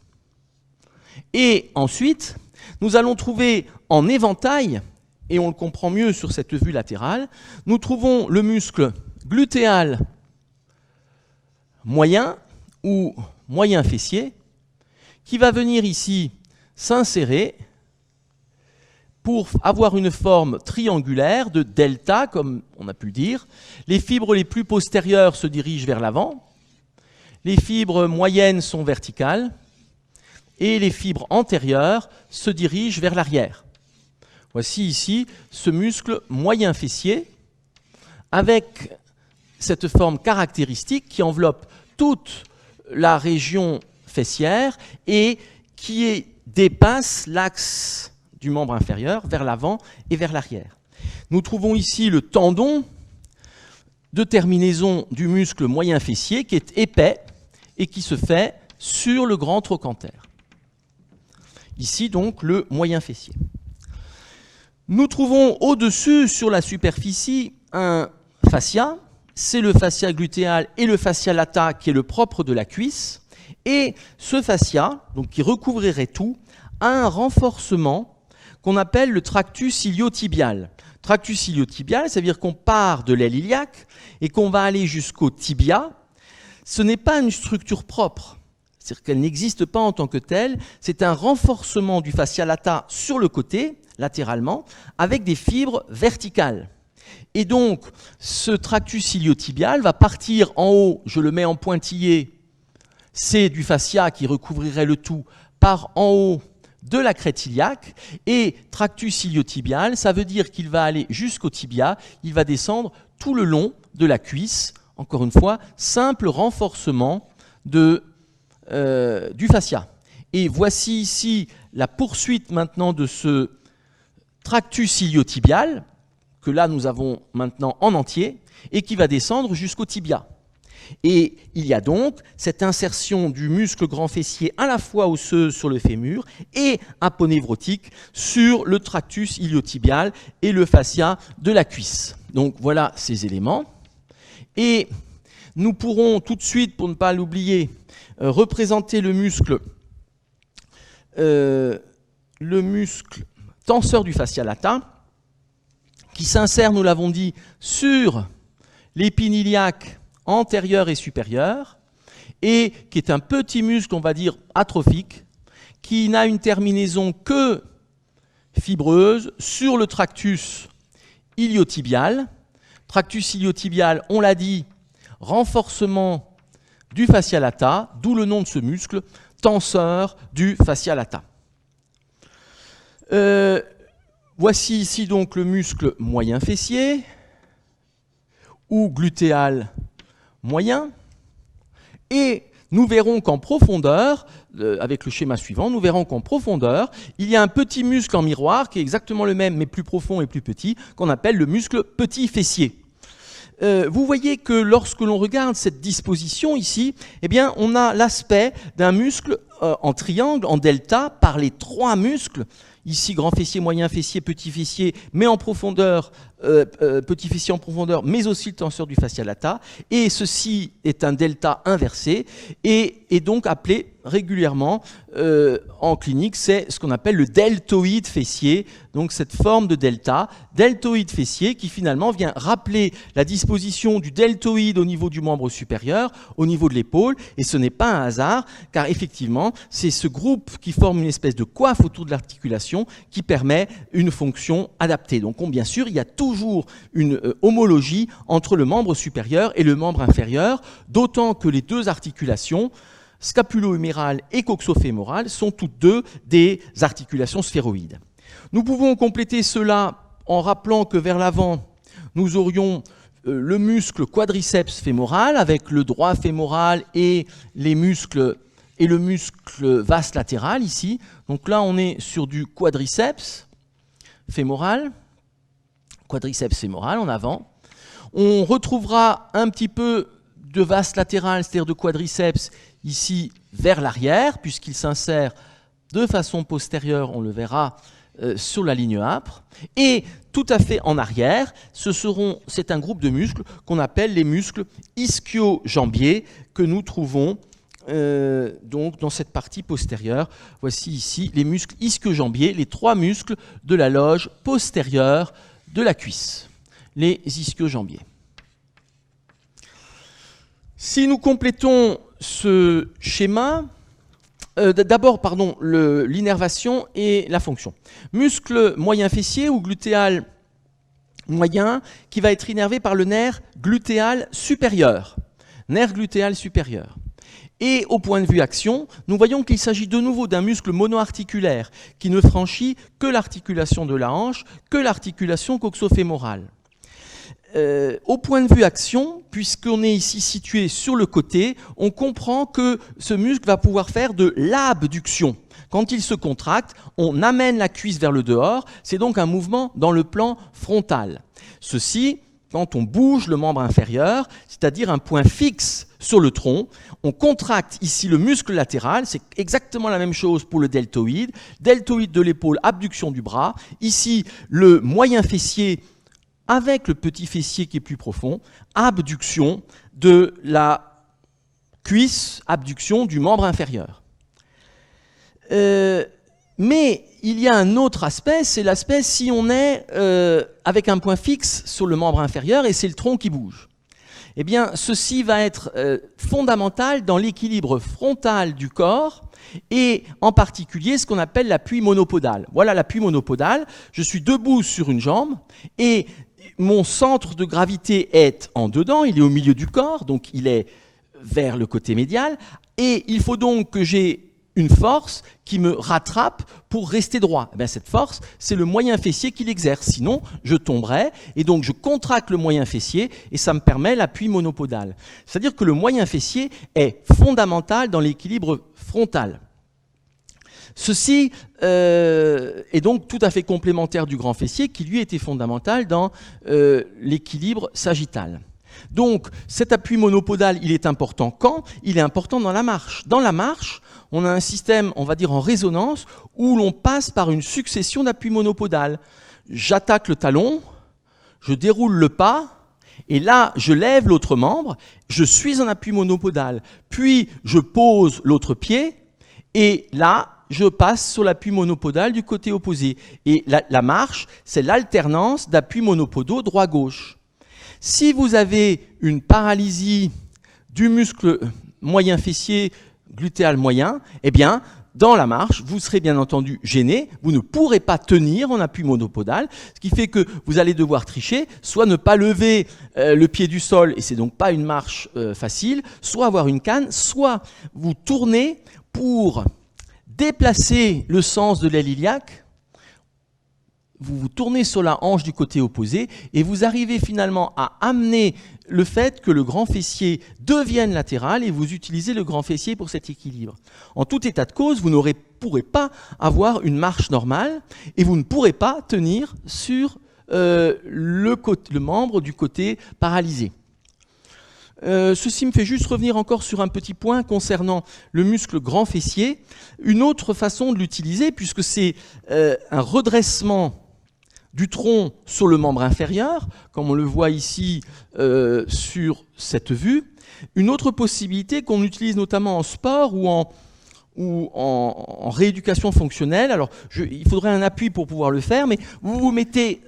Et ensuite, nous allons trouver en éventail, et on le comprend mieux sur cette vue latérale, nous trouvons le muscle glutéal moyen ou moyen fessier qui va venir ici s'insérer pour avoir une forme triangulaire de delta, comme on a pu le dire. Les fibres les plus postérieures se dirigent vers l'avant, les fibres moyennes sont verticales, et les fibres antérieures se dirigent vers l'arrière. Voici ici ce muscle moyen fessier avec cette forme caractéristique qui enveloppe toute la région fessière et qui dépasse l'axe du membre inférieur vers l'avant et vers l'arrière. Nous trouvons ici le tendon de terminaison du muscle moyen fessier qui est épais et qui se fait sur le grand trochanter. Ici donc le moyen fessier. Nous trouvons au-dessus sur la superficie un fascia, c'est le fascia glutéal et le fascia lata qui est le propre de la cuisse. Et ce fascia, donc qui recouvrirait tout, a un renforcement qu'on appelle le tractus iliotibial. Tractus iliotibial, ça veut dire qu'on part de l'aile iliaque et qu'on va aller jusqu'au tibia. Ce n'est pas une structure propre, c'est-à-dire qu'elle n'existe pas en tant que telle, c'est un renforcement du fascia lata sur le côté, latéralement, avec des fibres verticales. Et donc, ce tractus iliotibial va partir en haut, je le mets en pointillé, c'est du fascia qui recouvrirait le tout, par en haut de la crête iliaque, et tractus iliotibial, ça veut dire qu'il va aller jusqu'au tibia, il va descendre tout le long de la cuisse, encore une fois, simple renforcement du fascia. Et voici ici la poursuite maintenant de ce tractus iliotibial, que là nous avons maintenant en entier, et qui va descendre jusqu'au tibia. Et il y a donc cette insertion du muscle grand fessier à la fois osseux sur le fémur et aponévrotique sur le tractus iliotibial et le fascia de la cuisse. Donc voilà ces éléments. Et nous pourrons tout de suite, pour ne pas l'oublier, représenter le muscle tenseur du fascia lata, qui s'insère, nous l'avons dit, sur l'épine iliaque antérieure et supérieure, et qui est un petit muscle, on va dire, atrophique, qui n'a une terminaison que fibreuse sur le tractus iliotibial. Tractus iliotibial, on l'a dit, renforcement du fascia lata, d'où le nom de ce muscle, tenseur du fascia lata. Voici ici donc le muscle moyen fessier ou glutéal moyen, et nous verrons qu'en profondeur, avec le schéma suivant, nous verrons qu'en profondeur, il y a un petit muscle en miroir qui est exactement le même mais plus profond et plus petit, qu'on appelle le muscle petit fessier. Vous voyez que lorsque l'on regarde cette disposition ici, eh bien, on a l'aspect d'un muscle en triangle, en delta, par les trois muscles. Ici, grand fessier, moyen fessier, petit fessier, mais en profondeur, petit fessier en profondeur, mais aussi le tenseur du fascia lata. Et ceci est un delta inversé et est donc appelé régulièrement en clinique, c'est ce qu'on appelle le deltoïde fessier, donc cette forme de deltoïde fessier qui finalement vient rappeler la disposition du deltoïde au niveau du membre supérieur, au niveau de l'épaule, et ce n'est pas un hasard, car effectivement, c'est ce groupe qui forme une espèce de coiffe autour de l'articulation qui permet une fonction adaptée. Donc bien sûr, il y a toujours une homologie entre le membre supérieur et le membre inférieur, d'autant que les deux articulations, scapulo-humérale et coxo-fémorale, sont toutes deux des articulations sphéroïdes. Nous pouvons compléter cela en rappelant que vers l'avant, nous aurions le muscle quadriceps fémoral avec le droit fémoral et les muscles et le muscle vaste latéral ici. Donc là, on est sur du quadriceps fémoral en avant. On retrouvera un petit peu de vaste latéral, c'est-à-dire de quadriceps, ici vers l'arrière, puisqu'il s'insère de façon postérieure, on le verra sur la ligne âpre. Et tout à fait en arrière, c'est un groupe de muscles qu'on appelle les muscles ischio-jambiers que nous trouvons donc dans cette partie postérieure. Voici ici les muscles ischio-jambiers, les 3 muscles de la loge postérieure de la cuisse, les ischio-jambiers. Si nous complétons ce schéma, d'abord, l'innervation et la fonction. Muscle moyen fessier ou glutéal moyen qui va être innervé par le nerf glutéal supérieur. Nerf glutéal supérieur. Et au point de vue action, nous voyons qu'il s'agit de nouveau d'un muscle monoarticulaire qui ne franchit que l'articulation de la hanche, que l'articulation coxo-fémorale. Au point de vue action, puisqu'on est ici situé sur le côté, on comprend que ce muscle va pouvoir faire de l'abduction. Quand il se contracte, on amène la cuisse vers le dehors, c'est donc un mouvement dans le plan frontal. Ceci, quand on bouge le membre inférieur, c'est-à-dire un point fixe sur le tronc, on contracte ici le muscle latéral, c'est exactement la même chose pour le deltoïde de l'épaule, abduction du bras, ici le moyen fessier avec le petit fessier qui est plus profond, abduction de la cuisse, abduction du membre inférieur. Mais il y a un autre aspect, c'est l'aspect si on est avec un point fixe sur le membre inférieur et c'est le tronc qui bouge. Eh bien, ceci va être fondamental dans l'équilibre frontal du corps et en particulier ce qu'on appelle l'appui monopodal. Voilà l'appui monopodal, je suis debout sur une jambe et mon centre de gravité est en dedans, il est au milieu du corps, donc il est vers le côté médial, et il faut donc que j'ai une force qui me rattrape pour rester droit. Eh bien, cette force, c'est le moyen fessier qui l'exerce, sinon je tomberais, et donc je contracte le moyen fessier, et ça me permet l'appui monopodal. C'est-à-dire que le moyen fessier est fondamental dans l'équilibre frontal. Ceci est donc tout à fait complémentaire du grand fessier qui lui était fondamental dans l'équilibre sagittal. Donc cet appui monopodal, il est important quand? Il est important dans la marche. Dans la marche, on a un système, on va dire en résonance, où l'on passe par une succession d'appuis monopodales. J'attaque le talon, je déroule le pas, et là je lève l'autre membre, je suis en appui monopodal. Puis je pose l'autre pied, et là, je passe sur l'appui monopodal du côté opposé. Et la marche, c'est l'alternance d'appuis monopodaux droit-gauche. Si vous avez une paralysie du muscle moyen fessier glutéal moyen, eh bien, dans la marche, vous serez bien entendu gêné, vous ne pourrez pas tenir en appui monopodal, ce qui fait que vous allez devoir tricher, soit ne pas lever le pied du sol, et c'est donc pas une marche facile, soit avoir une canne, soit vous tournez pour déplacer le sens de l'aile iliaque, vous vous tournez sur la hanche du côté opposé et vous arrivez finalement à amener le fait que le grand fessier devienne latéral et vous utilisez le grand fessier pour cet équilibre. En tout état de cause, vous ne pourrez pas avoir une marche normale et vous ne pourrez pas tenir sur le membre du côté paralysé. Ceci me fait juste revenir encore sur un petit point concernant le muscle grand fessier. Une autre façon de l'utiliser, puisque c'est un redressement du tronc sur le membre inférieur, comme on le voit ici sur cette vue. Une autre possibilité qu'on utilise notamment en sport ou en rééducation fonctionnelle. Alors, il faudrait un appui pour pouvoir le faire, mais vous vous mettez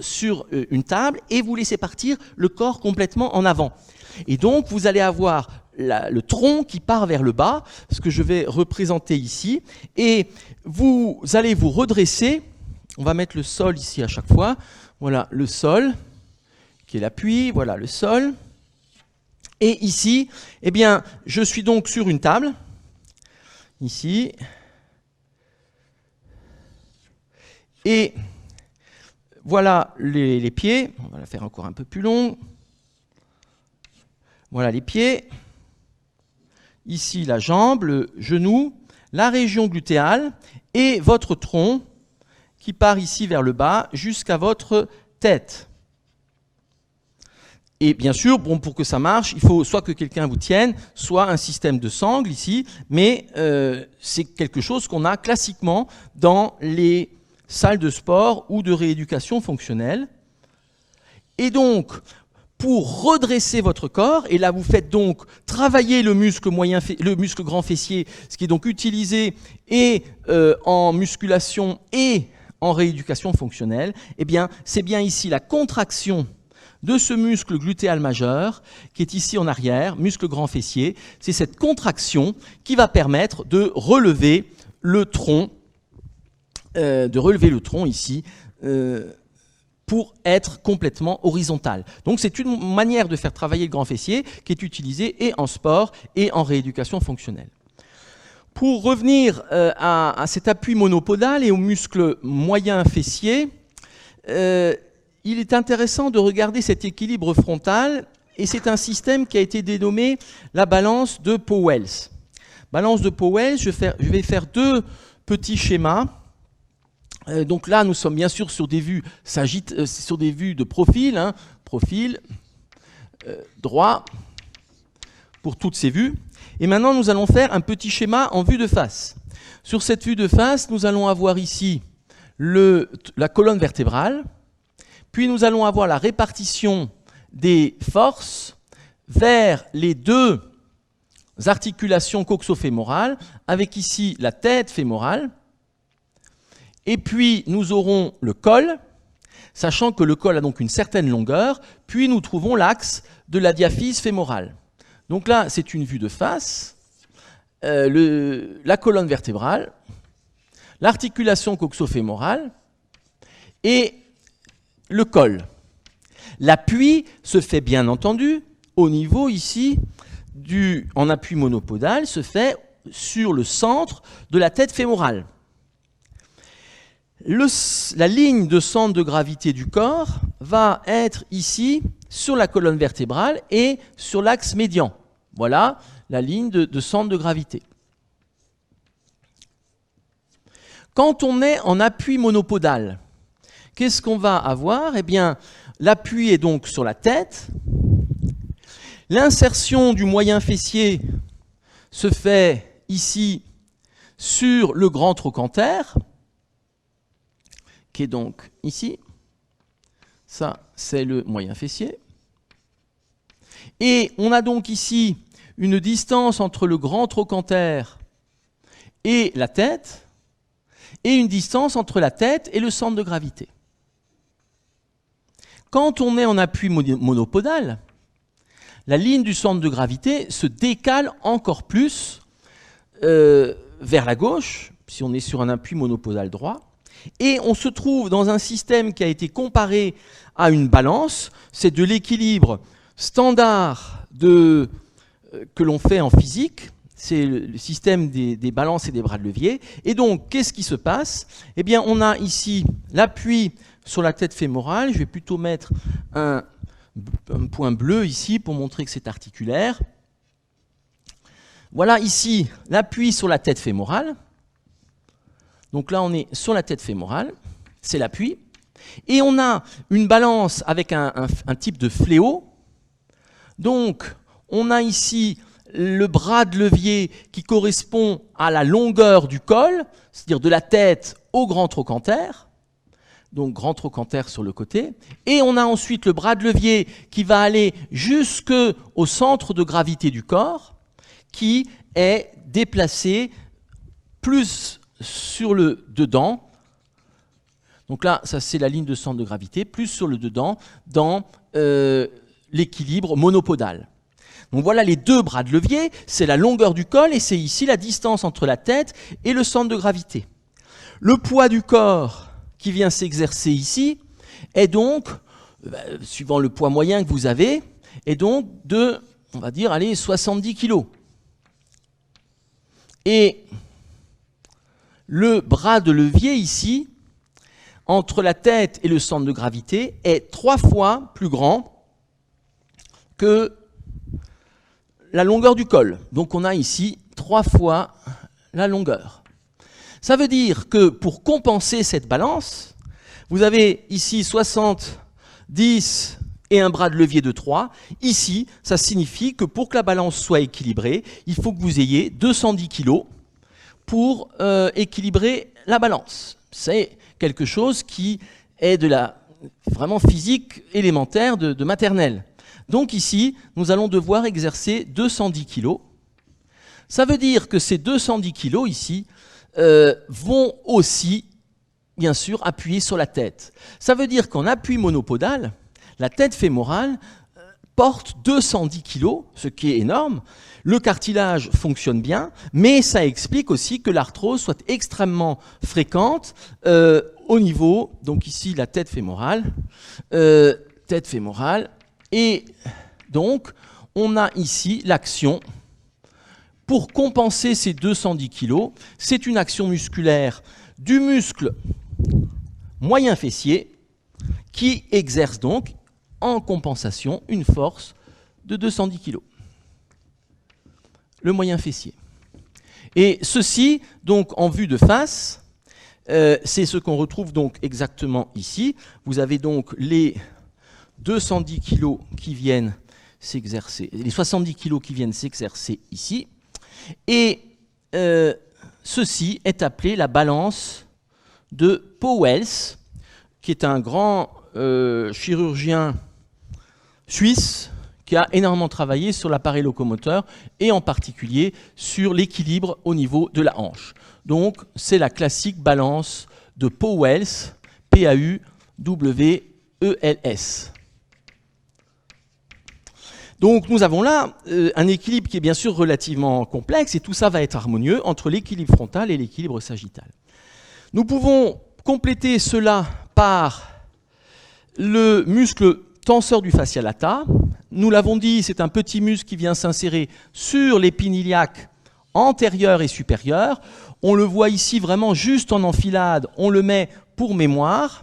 sur une table et vous laissez partir le corps complètement en avant. Et donc, vous allez avoir le tronc qui part vers le bas, ce que je vais représenter ici, et vous allez vous redresser. On va mettre le sol ici à chaque fois. Voilà le sol, qui est l'appui. Voilà le sol. Et ici, eh bien, je suis donc sur une table. Ici. Et voilà les pieds. On va la faire encore un peu plus longue. Voilà les pieds. Ici, la jambe, le genou, la région glutéale et votre tronc qui part ici vers le bas jusqu'à votre tête. Et bien sûr, bon, pour que ça marche, il faut soit que quelqu'un vous tienne, soit un système de sangle ici, mais c'est quelque chose qu'on a classiquement dans les salles de sport ou de rééducation fonctionnelle. Et donc, pour redresser votre corps, et là vous faites donc travailler le muscle grand fessier, ce qui est donc utilisé et en musculation et en rééducation fonctionnelle, eh bien, c'est bien ici la contraction de ce muscle glutéal majeur qui est ici en arrière, muscle grand fessier. C'est cette contraction qui va permettre de relever le tronc ici pour être complètement horizontal. Donc c'est une manière de faire travailler le grand fessier qui est utilisée et en sport et en rééducation fonctionnelle. Pour revenir à cet appui monopodal et au muscle moyen fessier, il est intéressant de regarder cet équilibre frontal, et c'est un système qui a été dénommé la balance de Powells. Balance de Powells, je vais faire deux petits schémas. Donc là, nous sommes bien sûr sur des vues, sur des vues de profil, hein, profil, droit, pour toutes ces vues. Et maintenant, nous allons faire un petit schéma en vue de face. Sur cette vue de face, nous allons avoir ici la colonne vertébrale, puis nous allons avoir la répartition des forces vers les deux articulations coxo-fémorales, avec ici la tête fémorale, et puis nous aurons le col, sachant que le col a donc une certaine longueur, puis nous trouvons l'axe de la diaphyse fémorale. Donc là, c'est une vue de face, la colonne vertébrale, l'articulation coxo-fémorale et le col. L'appui se fait bien entendu au niveau ici, en appui monopodal, se fait sur le centre de la tête fémorale. La ligne de centre de gravité du corps va être ici sur la colonne vertébrale et sur l'axe médian. Voilà la ligne de centre de gravité. Quand on est en appui monopodal, qu'est-ce qu'on va avoir? Eh bien, l'appui est donc sur la tête. L'insertion du moyen fessier se fait ici sur le grand trochanter, qui est donc ici. Ça, c'est le moyen fessier. Et on a donc ici une distance entre le grand trochanter et la tête, et une distance entre la tête et le centre de gravité. Quand on est en appui monopodal, la ligne du centre de gravité se décale encore plus vers la gauche, si on est sur un appui monopodal droit, et on se trouve dans un système qui a été comparé à une balance. C'est de l'équilibre standard que l'on fait en physique, c'est le système des balances et des bras de levier. Et donc, qu'est-ce qui se passe? Eh bien, on a ici l'appui sur la tête fémorale. Je vais plutôt mettre un point bleu ici pour montrer que c'est articulaire. Voilà ici l'appui sur la tête fémorale. Donc là, on est sur la tête fémorale, c'est l'appui. Et on a une balance avec un type de fléau. Donc, on a ici le bras de levier qui correspond à la longueur du col, c'est-à-dire de la tête au grand trochanter. Donc, grand trochanter sur le côté. Et on a ensuite le bras de levier qui va aller jusqu'au centre de gravité du corps, qui est déplacé plus sur le dedans. Donc là, ça c'est la ligne de centre de gravité, plus sur le dedans, dans l'équilibre monopodal. Donc voilà les deux bras de levier, c'est la longueur du col et c'est ici la distance entre la tête et le centre de gravité. Le poids du corps qui vient s'exercer ici est donc, suivant le poids moyen que vous avez, est donc de, on va dire, allez, 70 kg. Et le bras de levier ici, entre la tête et le centre de gravité est 3 fois plus grand que la longueur du col. Donc on a ici 3 fois la longueur. Ça veut dire que pour compenser cette balance, vous avez ici 60, 10 et un bras de levier de 3. Ici, ça signifie que pour que la balance soit équilibrée, il faut que vous ayez 210 kg pour équilibrer la balance. C'est quelque chose qui est de la vraiment physique élémentaire de maternelle. Donc ici, nous allons devoir exercer 210 kg. Ça veut dire que ces 210 kg ici vont aussi, bien sûr, appuyer sur la tête. Ça veut dire qu'en appui monopodal, la tête fémorale porte 210 kg, ce qui est énorme. Le cartilage fonctionne bien, mais ça explique aussi que l'arthrose soit extrêmement fréquente au niveau, donc ici la tête fémorale, et donc on a ici l'action. Pour compenser ces 210 kg, c'est une action musculaire du muscle moyen fessier qui exerce donc en compensation une force de 210 kg. Le moyen fessier. Et ceci, donc en vue de face, c'est ce qu'on retrouve donc exactement ici. Vous avez donc les 210 kg qui viennent s'exercer, les 70 kg qui viennent s'exercer ici. Et ceci est appelé la balance de Powels, qui est un grand chirurgien suisse qui a énormément travaillé sur l'appareil locomoteur et en particulier sur l'équilibre au niveau de la hanche. Donc c'est la classique balance de Powels, P-A-U-W-E-L-S. Donc nous avons là un équilibre qui est bien sûr relativement complexe et tout ça va être harmonieux entre l'équilibre frontal et l'équilibre sagittal. Nous pouvons compléter cela par le muscle tenseur du fascia lata. Nous l'avons dit, c'est un petit muscle qui vient s'insérer sur l'épine iliaque antérieure et supérieure. On le voit ici vraiment juste en enfilade, on le met pour mémoire.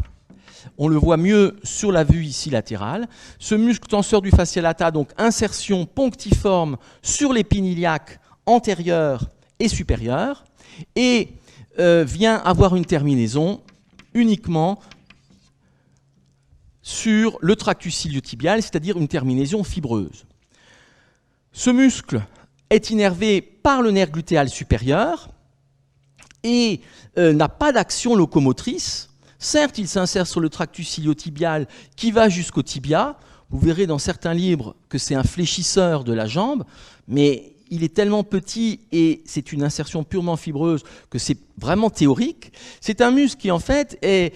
On le voit mieux sur la vue ici latérale. Ce muscle tenseur du fascia lata, donc insertion punctiforme sur l'épine iliaque antérieure et supérieure, et vient avoir une terminaison uniquement sur le tractus iliotibial, c'est-à-dire une terminaison fibreuse. Ce muscle est innervé par le nerf glutéal supérieur et n'a pas d'action locomotrice. Certes, il s'insère sur le tractus iliotibial qui va jusqu'au tibia. Vous verrez dans certains livres que c'est un fléchisseur de la jambe, mais il est tellement petit et c'est une insertion purement fibreuse que c'est vraiment théorique. C'est un muscle qui en fait est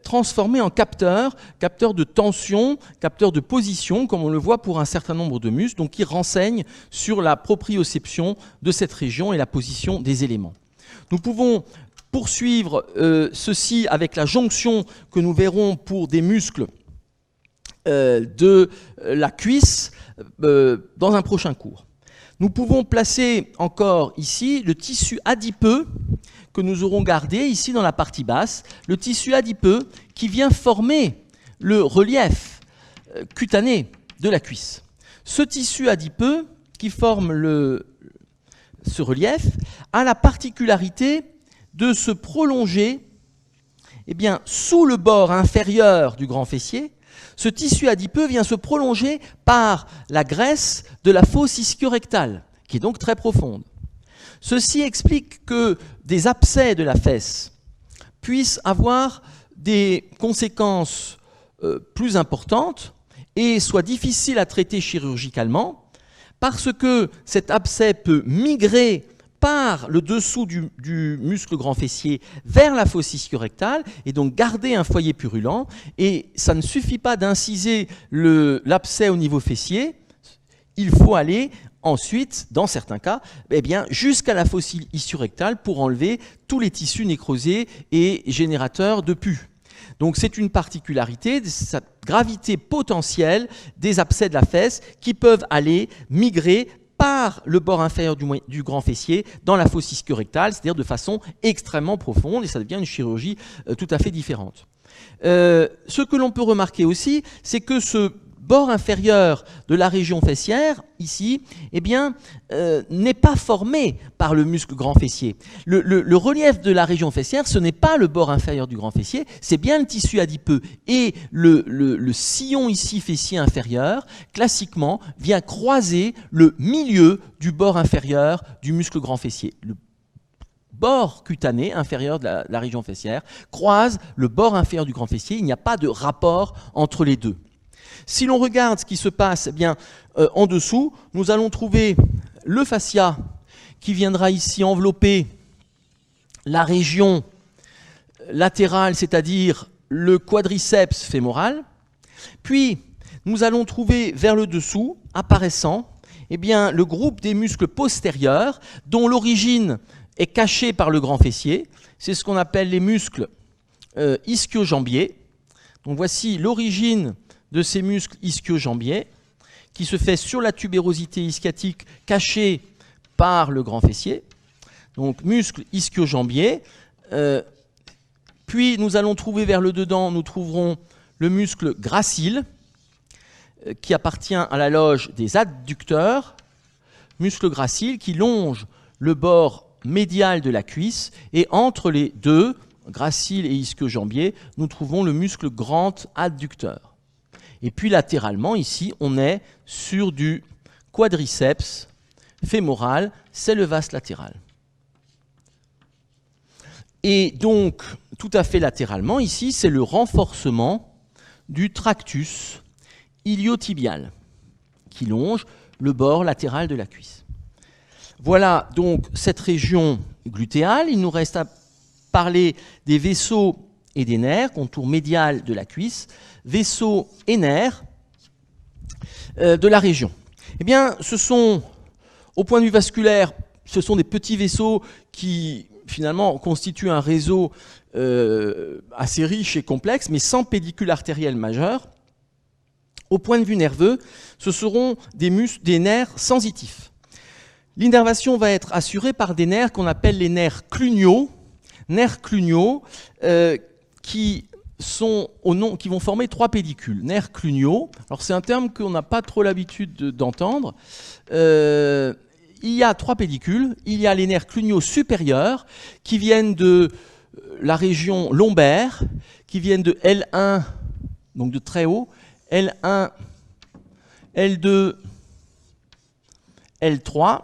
transformé en capteur de tension, capteur de position, comme on le voit pour un certain nombre de muscles, donc qui renseigne sur la proprioception de cette région et la position des éléments. Nous pouvons poursuivre ceci avec la jonction que nous verrons pour des muscles de la cuisse dans un prochain cours. Nous pouvons placer encore ici le tissu adipeux que nous aurons gardé ici dans la partie basse, le tissu adipeux qui vient former le relief cutané de la cuisse. Ce tissu adipeux qui forme ce relief a la particularité de se prolonger sous le bord inférieur du grand fessier. Ce tissu adipeux vient se prolonger par la graisse de la fosse ischio-rectale, qui est donc très profonde. Ceci explique que des abcès de la fesse puissent avoir des conséquences plus importantes et soient difficiles à traiter chirurgicalement, parce que cet abcès peut migrer par le dessous du muscle grand fessier vers la fosse ischio-rectale et donc garder un foyer purulent. Et ça ne suffit pas d'inciser l'abcès au niveau fessier, il faut aller ensuite, dans certains cas, jusqu'à la fosse ischio-rectale pour enlever tous les tissus nécrosés et générateurs de pus. Donc c'est une particularité de cette gravité potentielle des abcès de la fesse qui peuvent aller migrer par le bord inférieur du grand fessier dans la fosse ischio-rectale, c'est-à-dire de façon extrêmement profonde, et ça devient une chirurgie tout à fait différente. Ce que l'on peut remarquer aussi, c'est que ce bord inférieur de la région fessière, ici, eh bien, n'est pas formé par le muscle grand fessier. Le relief de la région fessière, ce n'est pas le bord inférieur du grand fessier, c'est bien le tissu adipeux. Et le sillon ici fessier inférieur, classiquement, vient croiser le milieu du bord inférieur du muscle grand fessier. Le bord cutané inférieur de la région fessière croise le bord inférieur du grand fessier. Il n'y a pas de rapport entre les deux. Si l'on regarde ce qui se passe, eh bien, en dessous, nous allons trouver le fascia qui viendra ici envelopper la région latérale, c'est-à-dire le quadriceps fémoral. Puis, nous allons trouver vers le dessous, apparaissant, eh bien, le groupe des muscles postérieurs, dont l'origine est cachée par le grand fessier. C'est ce qu'on appelle les muscles ischio-jambiers. Donc voici l'origine de ces muscles ischio-jambiers qui se fait sur la tubérosité ischiatique cachée par le grand fessier. Donc muscles ischio-jambiers. Puis nous allons trouver vers le dedans, nous trouverons le muscle gracile qui appartient à la loge des adducteurs. Muscle gracile qui longe le bord médial de la cuisse, et entre les deux, gracile et ischio-jambier, nous trouvons le muscle grand adducteur. Et puis latéralement, ici, on est sur du quadriceps fémoral, c'est le vaste latéral. Et donc, tout à fait latéralement, ici, c'est le renforcement du tractus iliotibial qui longe le bord latéral de la cuisse. Voilà donc cette région glutéale. Il nous reste à parler des vaisseaux et des nerfs, contour médial de la cuisse, vaisseaux et nerfs de la région. Eh bien, ce sont, au point de vue vasculaire, ce sont des petits vaisseaux qui, finalement, constituent un réseau assez riche et complexe, mais sans pédicule artérielle majeure. Au point de vue nerveux, ce seront des nerfs sensitifs. L'innervation va être assurée par des nerfs qu'on appelle les nerfs cluniaux, qui vont former 3 pédicules. Nerfs cluniaux, alors c'est un terme qu'on n'a pas trop l'habitude d'entendre. Il y a 3 pédicules. Il y a les nerfs cluniaux supérieurs qui viennent de la région lombaire, qui viennent de L1, donc de très haut, L1, L2, L3.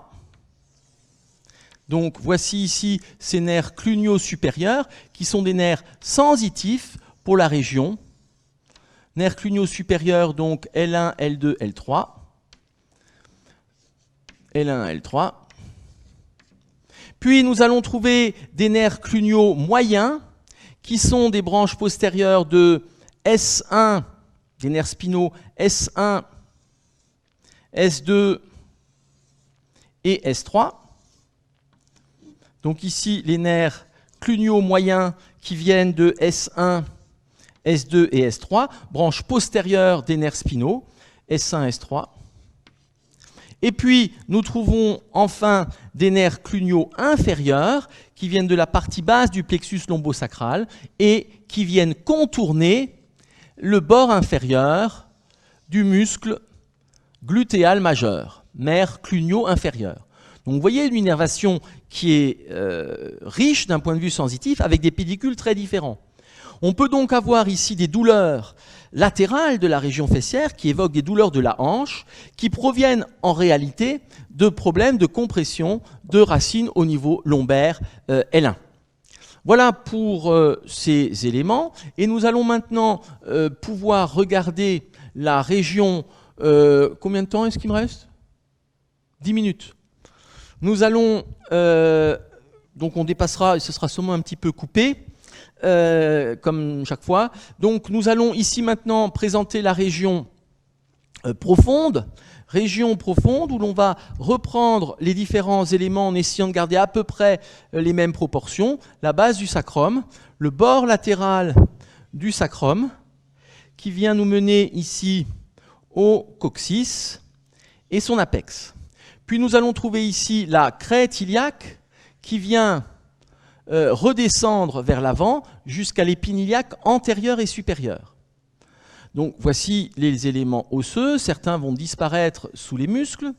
Donc voici ici ces nerfs cluniaux supérieurs qui sont des nerfs sensitifs pour la région. Nerfs cluniaux supérieurs, donc L1, L2, L3. L1, L3. Puis nous allons trouver des nerfs cluniaux moyens qui sont des branches postérieures de S1, des nerfs spinaux S1, S2 et S3. Donc ici, les nerfs cluniaux moyens qui viennent de S1, S2 et S3, branche postérieure des nerfs spinaux, S1, S3. Et puis, nous trouvons enfin des nerfs cluniaux inférieurs qui viennent de la partie basse du plexus lombosacral et qui viennent contourner le bord inférieur du muscle glutéal majeur, nerf cluniaux inférieur. Donc vous voyez une innervation qui est riche d'un point de vue sensitif avec des pédicules très différents. On peut donc avoir ici des douleurs latérales de la région fessière qui évoquent des douleurs de la hanche qui proviennent en réalité de problèmes de compression de racines au niveau lombaire L1. Voilà pour ces éléments et nous allons maintenant pouvoir regarder la région. Combien de temps est-ce qu'il me reste ? 10 minutes. Nous allons, donc on dépassera, et ce sera sûrement un petit peu coupé, comme chaque fois. Donc nous allons ici maintenant présenter la région profonde où l'on va reprendre les différents éléments en essayant de garder à peu près les mêmes proportions. La base du sacrum, le bord latéral du sacrum, qui vient nous mener ici au coccyx et son apex. Puis nous allons trouver ici la crête iliaque qui vient redescendre vers l'avant jusqu'à l'épine iliaque antérieure et supérieure. Donc voici les éléments osseux, certains vont disparaître sous les muscles,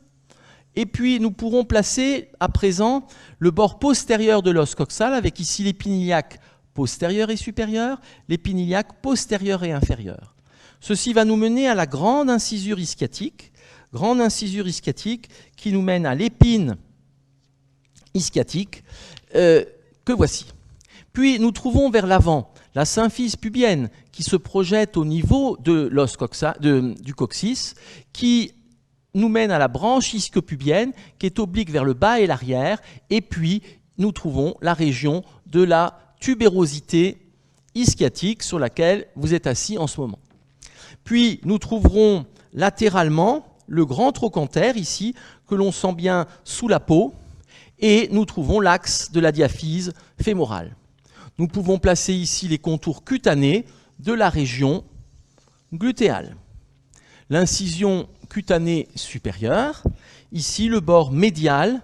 et puis nous pourrons placer à présent le bord postérieur de l'os coxal avec ici l'épine iliaque postérieure et supérieure, l'épine iliaque postérieure et inférieure. Ceci va nous mener à la grande incisure ischiatique qui nous mène à l'épine ischiatique que voici. Puis nous trouvons vers l'avant la symphyse pubienne qui se projette au niveau de l'os du coccyx, qui nous mène à la branche ischiopubienne qui est oblique vers le bas et l'arrière, et puis nous trouvons la région de la tubérosité ischiatique sur laquelle vous êtes assis en ce moment. Puis nous trouverons latéralement le grand trochanter ici, que l'on sent bien sous la peau, et nous trouvons l'axe de la diaphyse fémorale. Nous pouvons placer ici les contours cutanés de la région glutéale. L'incision cutanée supérieure, ici le bord médial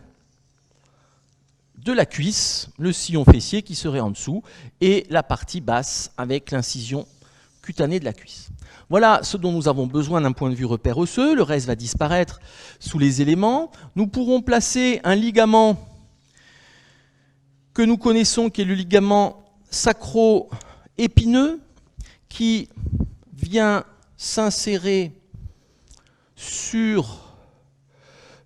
de la cuisse, le sillon fessier qui serait en dessous, et la partie basse avec l'incision cutanée de la cuisse. Voilà ce dont nous avons besoin d'un point de vue repère osseux, le reste va disparaître sous les éléments. Nous pourrons placer un ligament que nous connaissons, qui est le ligament sacro-épineux, qui vient s'insérer sur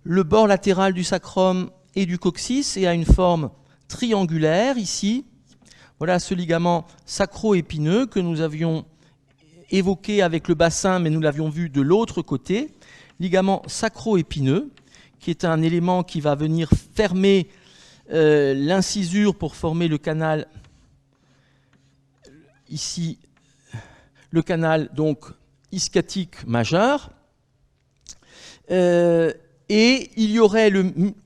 le bord latéral du sacrum et du coccyx et a une forme triangulaire ici. Voilà ce ligament sacro-épineux que nous avions évoqué avec le bassin, mais nous l'avions vu de l'autre côté. Ligament sacro-épineux, qui est un élément qui va venir fermer l'incisure pour former le canal ici, le canal donc ischiatique majeur. Et il y aurait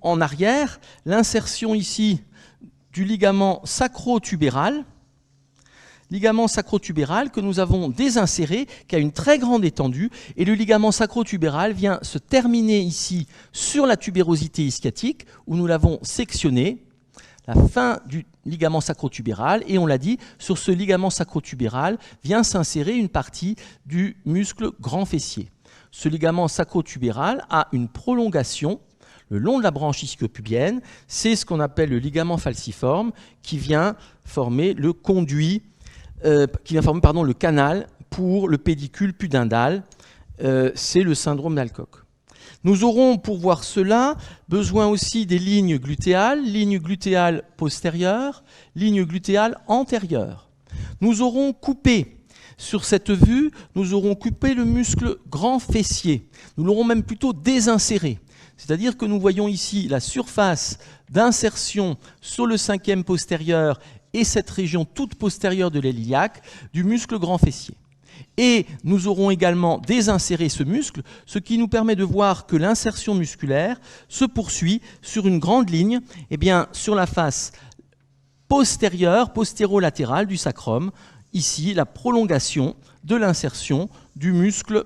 en arrière l'insertion ici du ligament sacro-tubéral que nous avons désinséré, qui a une très grande étendue, et le ligament sacro-tubéral vient se terminer ici sur la tubérosité ischiatique, où nous l'avons sectionné, la fin du ligament sacro-tubéral, et on l'a dit, sur ce ligament sacro-tubéral vient s'insérer une partie du muscle grand fessier. Ce ligament sacro-tubéral a une prolongation le long de la branche ischiopubienne, c'est ce qu'on appelle le ligament falciforme, qui vient former le conduit, le canal pour le pédicule pudendal, c'est le syndrome d'Alcock. Nous aurons pour voir cela besoin aussi des lignes glutéales postérieures, lignes glutéales antérieures. Nous aurons coupé sur cette vue, nous aurons coupé le muscle grand fessier. Nous l'aurons même plutôt désinséré. C'est-à-dire que nous voyons ici la surface d'insertion sur le cinquième postérieur et cette région toute postérieure de l'aile iliaque du muscle grand fessier. Et nous aurons également désinséré ce muscle, ce qui nous permet de voir que l'insertion musculaire se poursuit sur une grande ligne, sur la face postérieure, postéro-latérale du sacrum, ici la prolongation de l'insertion du muscle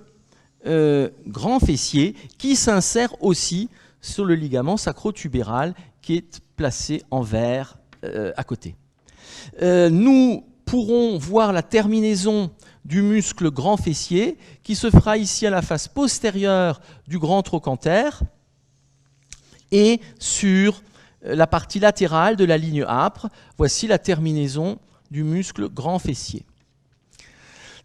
grand fessier qui s'insère aussi sur le ligament sacro-tubéral qui est placé en vert à côté. Nous pourrons voir la terminaison du muscle grand fessier qui se fera ici à la face postérieure du grand trochanter et sur la partie latérale de la ligne âpre. Voici la terminaison du muscle grand fessier.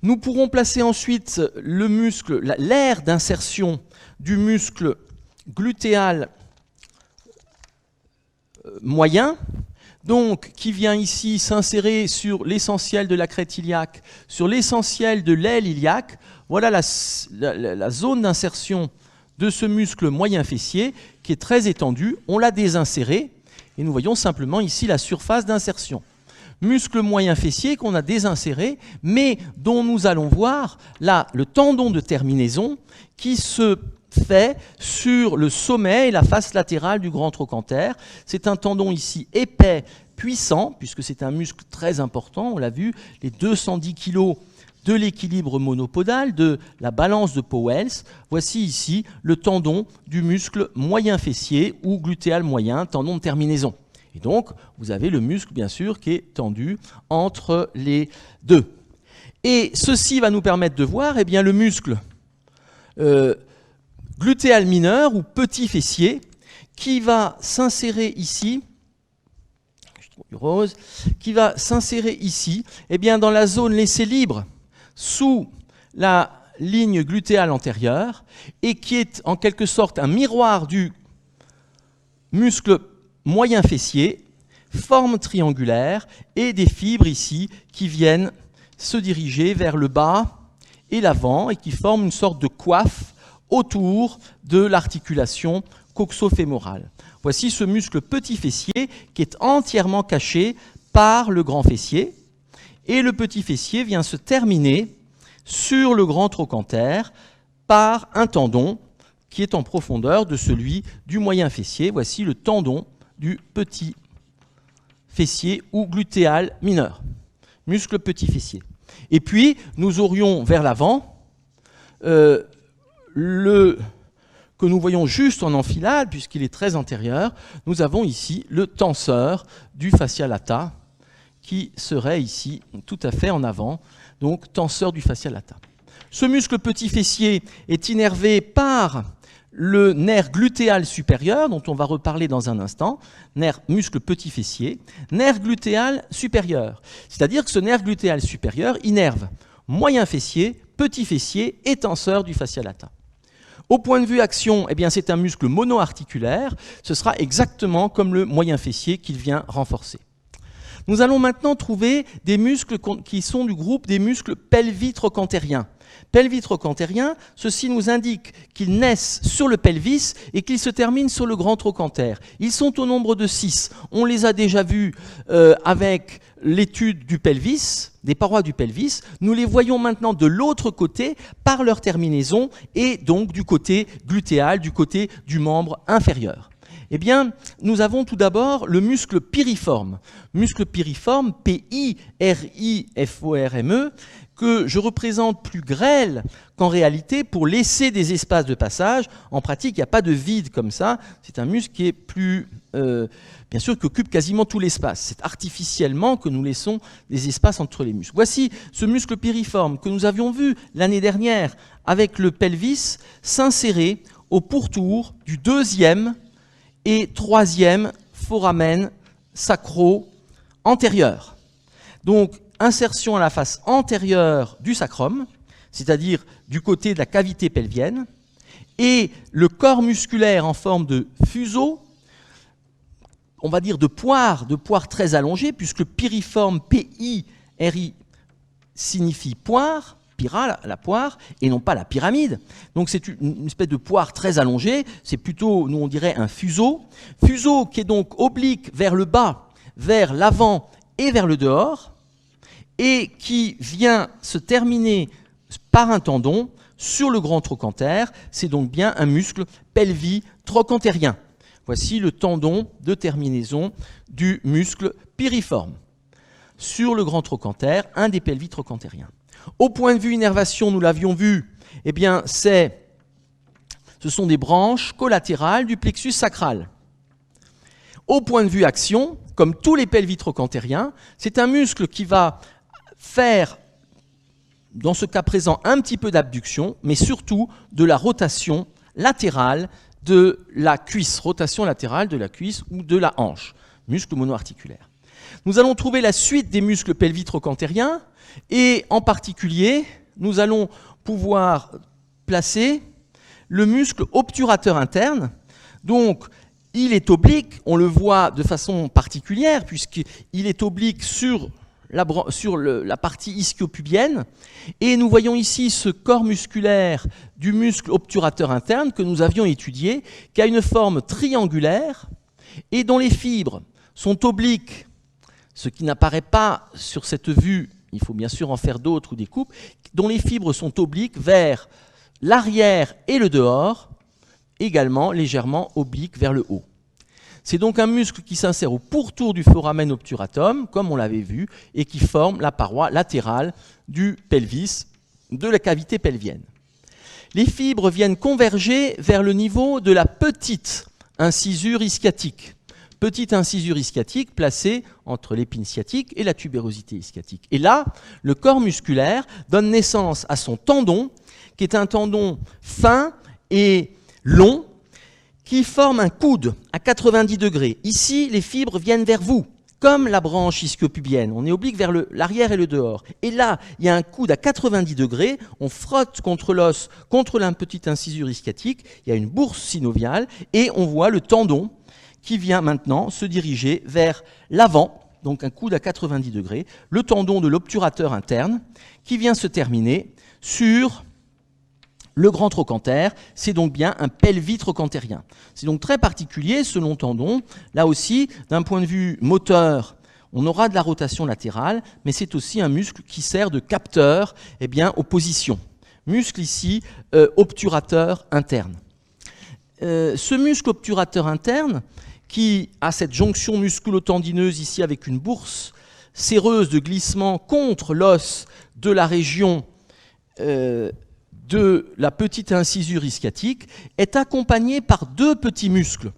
Nous pourrons placer ensuite le muscle, l'aire d'insertion du muscle glutéal moyen, donc qui vient ici s'insérer sur l'essentiel de la crête iliaque, sur l'essentiel de l'aile iliaque. Voilà la zone d'insertion de ce muscle moyen fessier qui est très étendu. On l'a désinséré et nous voyons simplement ici la surface d'insertion. Muscle moyen fessier qu'on a désinséré, mais dont nous allons voir là le tendon de terminaison qui se fait sur le sommet et la face latérale du grand trochanter. C'est un tendon ici épais, puissant, puisque c'est un muscle très important, on l'a vu, les 210 kg de l'équilibre monopodal, de la balance de Powell. Voici ici le tendon du muscle moyen fessier ou glutéal moyen, tendon de terminaison. Et donc, vous avez le muscle, bien sûr, qui est tendu entre les deux. Et ceci va nous permettre de voir eh bien, le muscle glutéal mineur ou petit fessier qui va s'insérer ici, qui va s'insérer ici eh bien, dans la zone laissée libre sous la ligne glutéale antérieure et qui est en quelque sorte un miroir du muscle moyen fessier, forme triangulaire et des fibres ici qui viennent se diriger vers le bas et l'avant et qui forment une sorte de coiffe autour de l'articulation coxo-fémorale. Voici ce muscle petit fessier qui est entièrement caché par le grand fessier et le petit fessier vient se terminer sur le grand trochanter par un tendon qui est en profondeur de celui du moyen fessier. Voici le tendon du petit fessier ou glutéal mineur, muscle petit fessier. Et puis, nous aurions vers l'avant que nous voyons juste en enfilade, puisqu'il est très antérieur, nous avons ici le tenseur du fascia lata, qui serait ici tout à fait en avant, donc tenseur du fascia lata. Ce muscle petit fessier est innervé par le nerf glutéal supérieur, dont on va reparler dans un instant, nerf muscle petit fessier, nerf glutéal supérieur. C'est-à-dire que ce nerf glutéal supérieur innerve moyen fessier, petit fessier et tenseur du fascia lata. Au point de vue action, eh bien, c'est un muscle monoarticulaire. Ce sera exactement comme le moyen fessier qu'il vient renforcer. Nous allons maintenant trouver des muscles qui sont du groupe des muscles pelvitrochantériens. Pelvitrochantériens, ceci nous indique qu'ils naissent sur le pelvis et qu'ils se terminent sur le grand trochanter. Ils sont au nombre de 6. On les a déjà vus avec l'étude du pelvis, des parois du pelvis. Nous les voyons maintenant de l'autre côté par leur terminaison et donc du côté glutéal, du côté du membre inférieur. Eh bien, nous avons tout d'abord le muscle piriforme. Muscle piriforme, P-I-R-I-F-O-R-M-E, que je représente plus grêle qu'en réalité pour laisser des espaces de passage. En pratique, il n'y a pas de vide comme ça. C'est un muscle qui est plus, bien sûr, qui occupe quasiment tout l'espace. C'est artificiellement que nous laissons des espaces entre les muscles. Voici ce muscle piriforme que nous avions vu l'année dernière avec le pelvis s'insérer au pourtour du deuxième et troisième foramen sacro-antérieur. Donc, insertion à la face antérieure du sacrum, c'est-à-dire du côté de la cavité pelvienne, et le corps musculaire en forme de fuseau, on va dire de poire très allongée, puisque piriforme, P-I-R-I, signifie poire, pira, la poire, et non pas la pyramide. Donc c'est une espèce de poire très allongée, c'est plutôt, nous on dirait, un fuseau. Fuseau qui est donc oblique vers le bas, vers l'avant et vers le dehors, et qui vient se terminer par un tendon sur le grand trochanter. C'est donc bien un muscle pelvi-trochantérien. Voici le tendon de terminaison du muscle piriforme. Sur le grand trochanter, un des pelvis-trochantériens. Au point de vue innervation, nous l'avions vu, eh bien, ce sont des branches collatérales du plexus sacral. Au point de vue action, comme tous les pelvis-trochantériens, c'est un muscle qui va faire, dans ce cas présent, un petit peu d'abduction, mais surtout de la rotation latérale de la cuisse, rotation latérale de la cuisse ou de la hanche, muscle monoarticulaire. Nous allons trouver la suite des muscles pelvitrochantériens et en particulier, nous allons pouvoir placer le muscle obturateur interne. Donc, il est oblique, on le voit de façon particulière puisqu'il est oblique sur la partie ischio-pubienne. Et nous voyons ici ce corps musculaire du muscle obturateur interne que nous avions étudié, qui a une forme triangulaire et dont les fibres sont obliques, ce qui n'apparaît pas sur cette vue, il faut bien sûr en faire d'autres ou des coupes, dont les fibres sont obliques vers l'arrière et le dehors, également légèrement obliques vers le haut. C'est donc un muscle qui s'insère au pourtour du foramen obturatum, comme on l'avait vu, et qui forme la paroi latérale du pelvis, de la cavité pelvienne. Les fibres viennent converger vers le niveau de la petite incisure ischiatique. Petite incisure ischiatique placée entre l'épine sciatique et la tubérosité ischiatique. Et là, le corps musculaire donne naissance à son tendon, qui est un tendon fin et long, qui forme un coude à 90 degrés. Ici, les fibres viennent vers vous, comme la branche ischio-pubienne. On est oblique vers l'arrière et le dehors. Et là, il y a un coude à 90 degrés, on frotte contre l'os, contre la petite incisure ischiatique, il y a une bourse synoviale, et on voit le tendon qui vient maintenant se diriger vers l'avant, donc un coude à 90 degrés, le tendon de l'obturateur interne, qui vient se terminer sur le grand trochanter. C'est donc bien un pelvis trochantérien. C'est donc très particulier ce long tendon. Là aussi, d'un point de vue moteur, on aura de la rotation latérale, mais c'est aussi un muscle qui sert de capteur aux positions. Muscle ici, obturateur interne. Ce muscle obturateur interne, qui a cette jonction musculo-tendineuse ici avec une bourse séreuse de glissement contre l'os de la région de la petite incisure ischiatique, est accompagné par deux petits muscles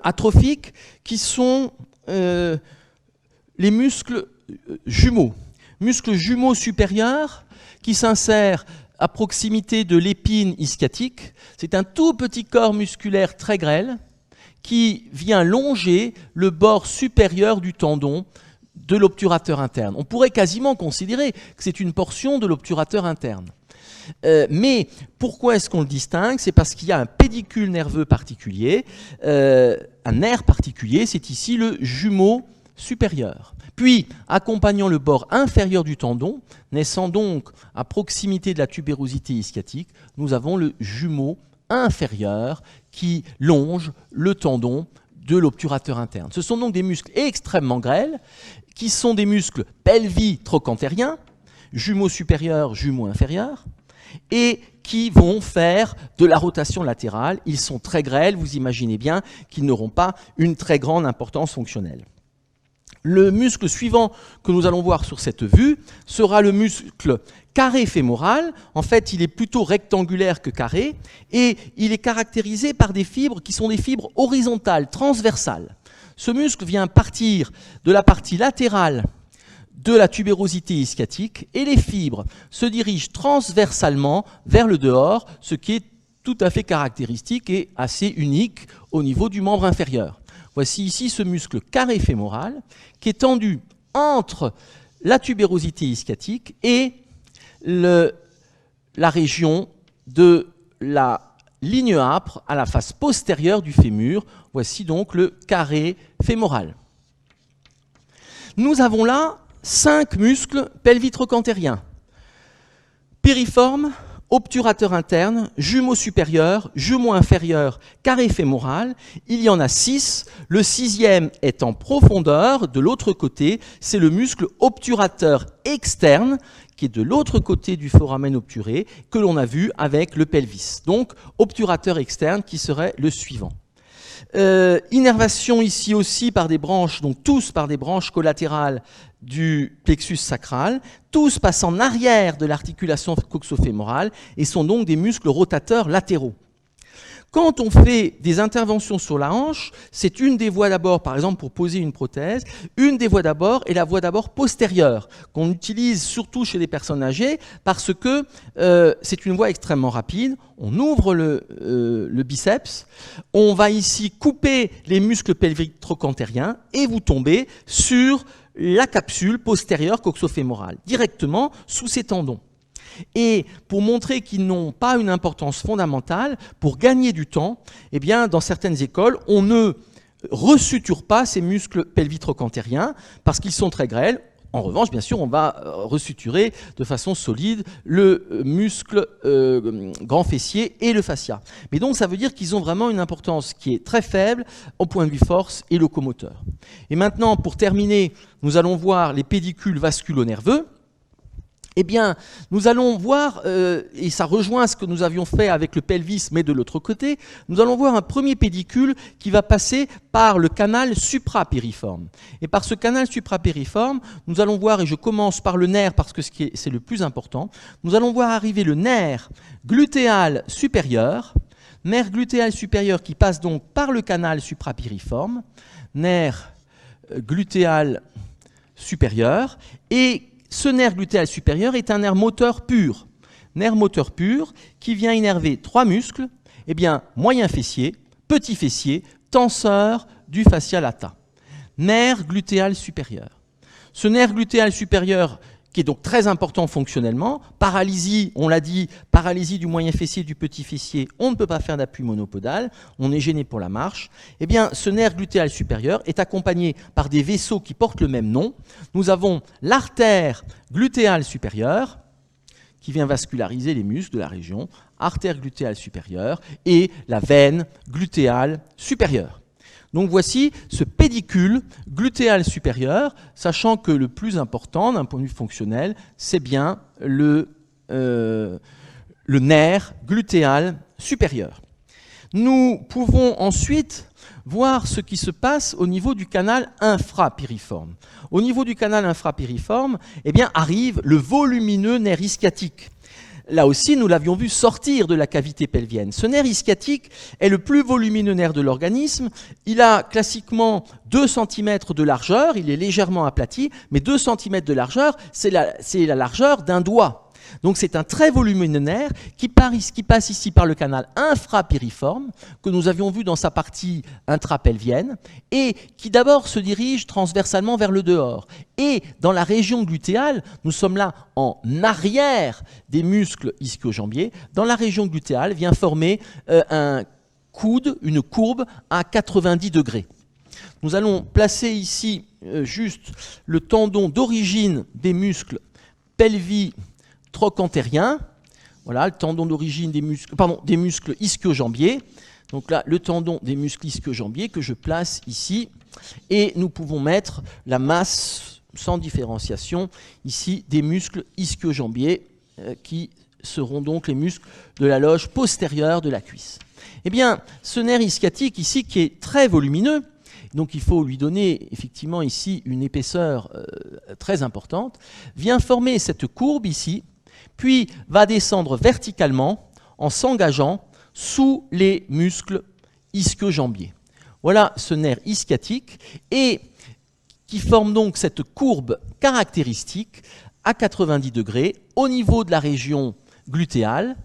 atrophiques qui sont les muscles jumeaux. Muscles jumeaux supérieurs qui s'insèrent à proximité de l'épine ischiatique. C'est un tout petit corps musculaire très grêle qui vient longer le bord supérieur du tendon de l'obturateur interne. On pourrait quasiment considérer que c'est une portion de l'obturateur interne. Mais pourquoi est-ce qu'on le distingue? C'est parce qu'il y a un pédicule nerveux particulier, un nerf particulier, c'est ici le jumeau supérieur. Puis, accompagnant le bord inférieur du tendon, naissant donc à proximité de la tubérosité ischiatique, nous avons le jumeau inférieur qui longe le tendon de l'obturateur interne. Ce sont donc des muscles extrêmement grêles, qui sont des muscles pelvi-trochantériens, jumeaux supérieurs, jumeaux inférieurs, et qui vont faire de la rotation latérale. Ils sont très grêles, vous imaginez bien qu'ils n'auront pas une très grande importance fonctionnelle. Le muscle suivant que nous allons voir sur cette vue sera le muscle carré fémoral. En fait, il est plutôt rectangulaire que carré et il est caractérisé par des fibres qui sont des fibres horizontales, transversales. Ce muscle vient partir de la partie latérale de la tubérosité ischiatique et les fibres se dirigent transversalement vers le dehors, ce qui est tout à fait caractéristique et assez unique au niveau du membre inférieur. Voici ici ce muscle carré fémoral qui est tendu entre la tubérosité ischiatique et la région de la ligne âpre à la face postérieure du fémur. Voici donc le carré fémoral. Nous avons là 5 muscles pelvitrochantériens. Piriforme, obturateur interne, jumeau supérieur, jumeau inférieur, carré fémoral. Il y en a 6. Le 6e est en profondeur. De l'autre côté, c'est le muscle obturateur externe qui est de l'autre côté du foramen obturé que l'on a vu avec le pelvis. Donc, obturateur externe qui serait le suivant. Innervation ici aussi par des branches, donc tous par des branches collatérales du plexus sacral, tous passent en arrière de l'articulation coxofémorale et sont donc des muscles rotateurs latéraux. Quand on fait des interventions sur la hanche, c'est une des voies d'abord, par exemple pour poser une prothèse, une des voies d'abord est la voie d'abord postérieure, qu'on utilise surtout chez les personnes âgées parce que c'est une voie extrêmement rapide. On ouvre le biceps, on va ici couper les muscles pelviques trochantériens et vous tombez sur la capsule postérieure coxofémorale, directement sous ces tendons. Et pour montrer qu'ils n'ont pas une importance fondamentale, pour gagner du temps, eh bien, dans certaines écoles, on ne resuture pas ces muscles pelvitrochantériens parce qu'ils sont très grêles. En revanche, bien sûr, on va resuturer de façon solide le muscle grand fessier et le fascia. Mais donc, ça veut dire qu'ils ont vraiment une importance qui est très faible au point de vue force et locomoteur. Et maintenant, pour terminer, nous allons voir les pédicules vasculo-nerveux. Eh bien, nous allons voir, et ça rejoint ce que nous avions fait avec le pelvis, mais de l'autre côté, nous allons voir un premier pédicule qui va passer par le canal suprapériforme. Et par ce canal suprapériforme, nous allons voir, et je commence par le nerf parce que c'est le plus important, nous allons voir arriver le nerf glutéal supérieur qui passe donc par le canal suprapériforme, nerf glutéal supérieur, et ce nerf glutéal supérieur est un nerf moteur pur qui vient innerver 3 muscles, eh bien, moyen fessier, petit fessier, tenseur du fascia lata. Nerf glutéal supérieur. Ce nerf glutéal supérieur, qui est donc très important fonctionnellement, paralysie, on l'a dit, paralysie du moyen fessier et du petit fessier, on ne peut pas faire d'appui monopodal, on est gêné pour la marche. Eh bien, ce nerf glutéal supérieur est accompagné par des vaisseaux qui portent le même nom. Nous avons l'artère glutéale supérieure, qui vient vasculariser les muscles de la région, artère glutéale supérieure, et la veine glutéale supérieure. Donc voici ce pédicule glutéal supérieur, sachant que le plus important d'un point de vue fonctionnel, c'est bien le nerf glutéal supérieur. Nous pouvons ensuite voir ce qui se passe au niveau du canal infrapériforme. Au niveau du canal infrapériforme, eh bien, arrive le volumineux nerf ischiatique. Là aussi, nous l'avions vu sortir de la cavité pelvienne. Ce nerf ischiatique est le plus volumineux nerf de l'organisme. Il a classiquement 2 cm de largeur, il est légèrement aplati, mais 2 cm de largeur, c'est la largeur d'un doigt. Donc c'est un très volumineux nerf qui passe ici par le canal infrapériforme, que nous avions vu dans sa partie intrapelvienne, et qui d'abord se dirige transversalement vers le dehors. Et dans la région glutéale, nous sommes là en arrière des muscles ischio-jambiers, dans la région glutéale vient former un coude, une courbe à 90 degrés. Nous allons placer ici juste le tendon d'origine des muscles pelvi-trochanteriens. Voilà, le tendon d'origine des muscles ischio-jambiers. Donc là, le tendon des muscles ischio-jambiers que je place ici. Et nous pouvons mettre la masse sans différenciation ici des muscles ischio-jambiers qui seront donc les muscles de la loge postérieure de la cuisse. Eh bien, ce nerf ischiatique ici qui est très volumineux, donc il faut lui donner effectivement ici une épaisseur très importante, vient former cette courbe ici, puis va descendre verticalement en s'engageant sous les muscles ischio-jambiers. Voilà ce nerf ischiatique et qui forme donc cette courbe caractéristique à 90 degrés au niveau de la région glutéale.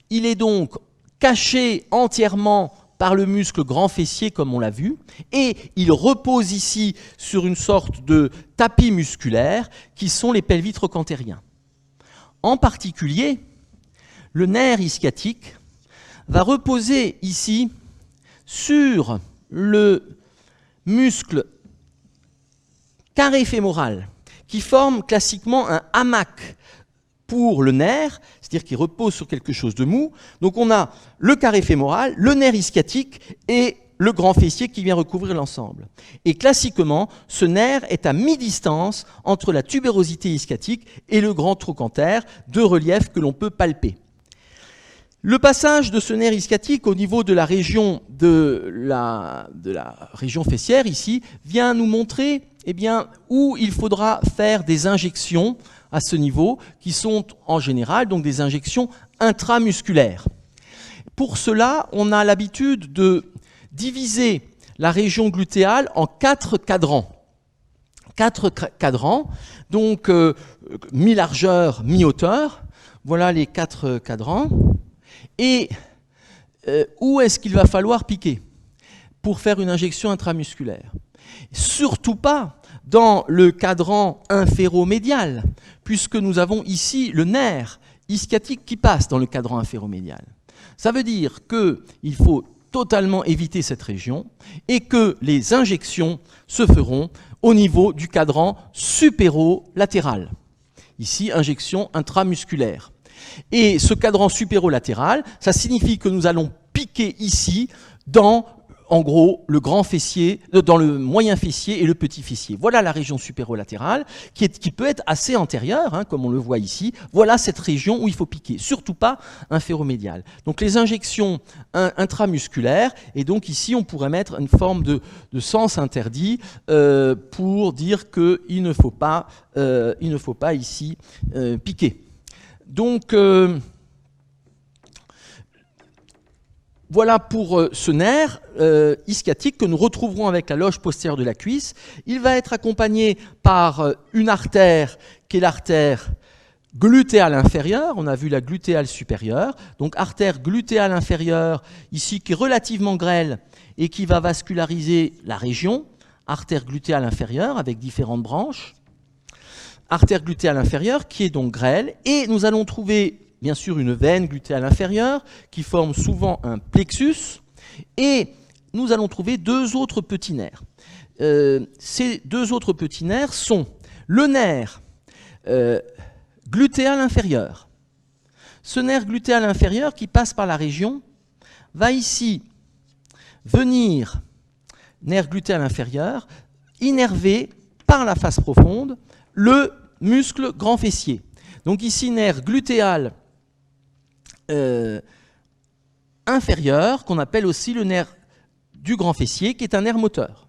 Il est donc caché entièrement par le muscle grand fessier comme on l'a vu, et il repose ici sur une sorte de tapis musculaire qui sont les pelvis trochantériens. En particulier, le nerf ischiatique va reposer ici sur le muscle carré fémoral qui forme classiquement un hamac pour le nerf, c'est-à-dire qu'il repose sur quelque chose de mou. Donc on a le carré fémoral, le nerf ischiatique et le grand fessier qui vient recouvrir l'ensemble. Et classiquement, ce nerf est à mi-distance entre la tubérosité ischiatique et le grand trochanter, 2 reliefs que l'on peut palper. Le passage de ce nerf ischiatique au niveau de la région région fessière ici vient nous montrer où il faudra faire des injections à ce niveau, qui sont en général donc des injections intramusculaires. Pour cela, on a l'habitude de diviser la région glutéale en 4 cadrans. 4 cadrans, donc mi-largeur, mi-hauteur. Voilà les 4 cadrans. Et où est-ce qu'il va falloir piquer pour faire une injection intramusculaire? Surtout pas dans le cadran inféromédial, puisque nous avons ici le nerf ischiatique qui passe dans le cadran inféromédial. Ça veut dire qu'il faut totalement éviter cette région et que les injections se feront au niveau du cadran supérolatéral. Ici, injection intramusculaire. Et ce cadran supérolatéral, ça signifie que nous allons piquer ici dans en gros, le grand fessier, dans le moyen fessier et le petit fessier. Voilà la région supérolatérale qui peut être assez antérieure, hein, comme on le voit ici. Voilà cette région où il faut piquer, surtout pas inféromédial. Donc les injections intramusculaires, et donc ici on pourrait mettre une forme de sens interdit pour dire qu'il ne faut pas ici piquer. Donc voilà pour ce nerf ischiatique que nous retrouverons avec la loge postérieure de la cuisse. Il va être accompagné par une artère qui est l'artère glutéale inférieure. On a vu la glutéale supérieure. Donc artère glutéale inférieure, ici qui est relativement grêle et qui va vasculariser la région. Artère glutéale inférieure avec différentes branches. Artère glutéale inférieure qui est donc grêle. Et nous allons trouver bien sûr une veine glutéale inférieure qui forme souvent un plexus, et nous allons trouver deux autres petits nerfs. Ces deux autres petits nerfs sont le nerf glutéal inférieur. Ce nerf glutéal inférieur qui passe par la région va ici venir, nerf glutéal inférieur, innerver par la face profonde le muscle grand fessier. Donc ici, nerf glutéal inférieur, qu'on appelle aussi le nerf du grand fessier, qui est un nerf moteur.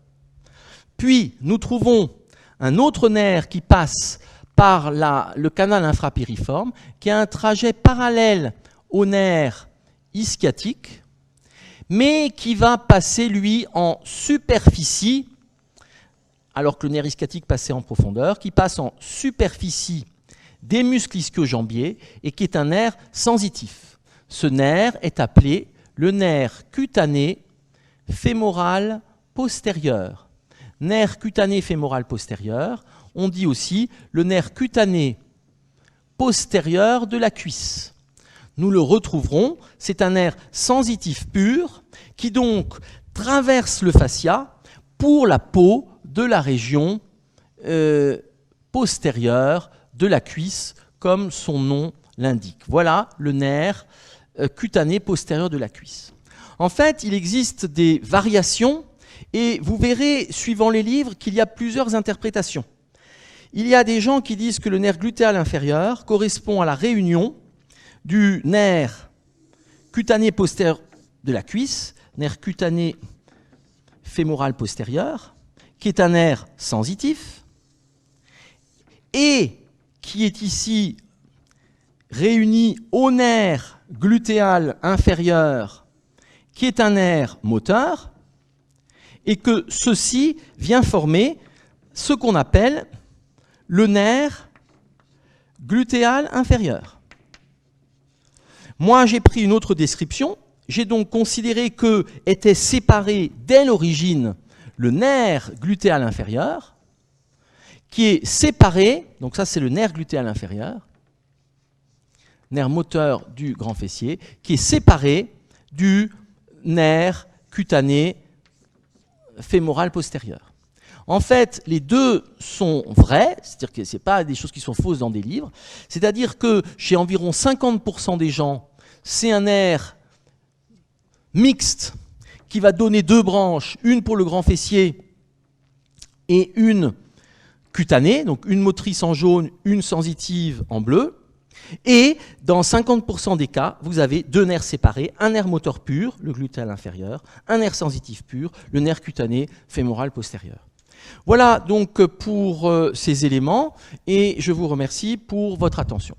Puis, nous trouvons un autre nerf qui passe par le canal infrapériforme, qui a un trajet parallèle au nerf ischiatique, mais qui va passer, lui, en superficie, alors que le nerf ischiatique passait en profondeur, qui passe en superficie des muscles ischio-jambiers et qui est un nerf sensitif. Ce nerf est appelé le nerf cutané fémoral postérieur. Nerf cutané fémoral postérieur, on dit aussi le nerf cutané postérieur de la cuisse. Nous le retrouverons, c'est un nerf sensitif pur qui donc traverse le fascia pour la peau de la région postérieure de la cuisse, comme son nom l'indique. Voilà le nerf cutané postérieur de la cuisse. En fait, il existe des variations et vous verrez, suivant les livres, qu'il y a plusieurs interprétations. Il y a des gens qui disent que le nerf glutéal inférieur correspond à la réunion du nerf cutané postérieur de la cuisse, nerf cutané fémoral postérieur, qui est un nerf sensitif et qui est ici réuni au nerf glutéal inférieur, qui est un nerf moteur, et que ceci vient former ce qu'on appelle le nerf glutéal inférieur. Moi, j'ai pris une autre description. J'ai donc considéré que était séparé dès l'origine le nerf glutéal inférieur, qui est séparé, donc ça c'est le nerf glutéal inférieur, nerf moteur du grand fessier, qui est séparé du nerf cutané fémoral postérieur. En fait, les deux sont vrais, c'est-à-dire que ce n'est pas des choses qui sont fausses dans des livres, c'est-à-dire que chez environ 50% des gens, c'est un nerf mixte qui va donner deux branches, une pour le grand fessier et une cutanée, donc une motrice en jaune, une sensitive en bleu. Et dans 50% des cas, vous avez deux nerfs séparés, un nerf moteur pur, le glutéal inférieur, un nerf sensitif pur, le nerf cutané fémoral postérieur. Voilà donc pour ces éléments et je vous remercie pour votre attention.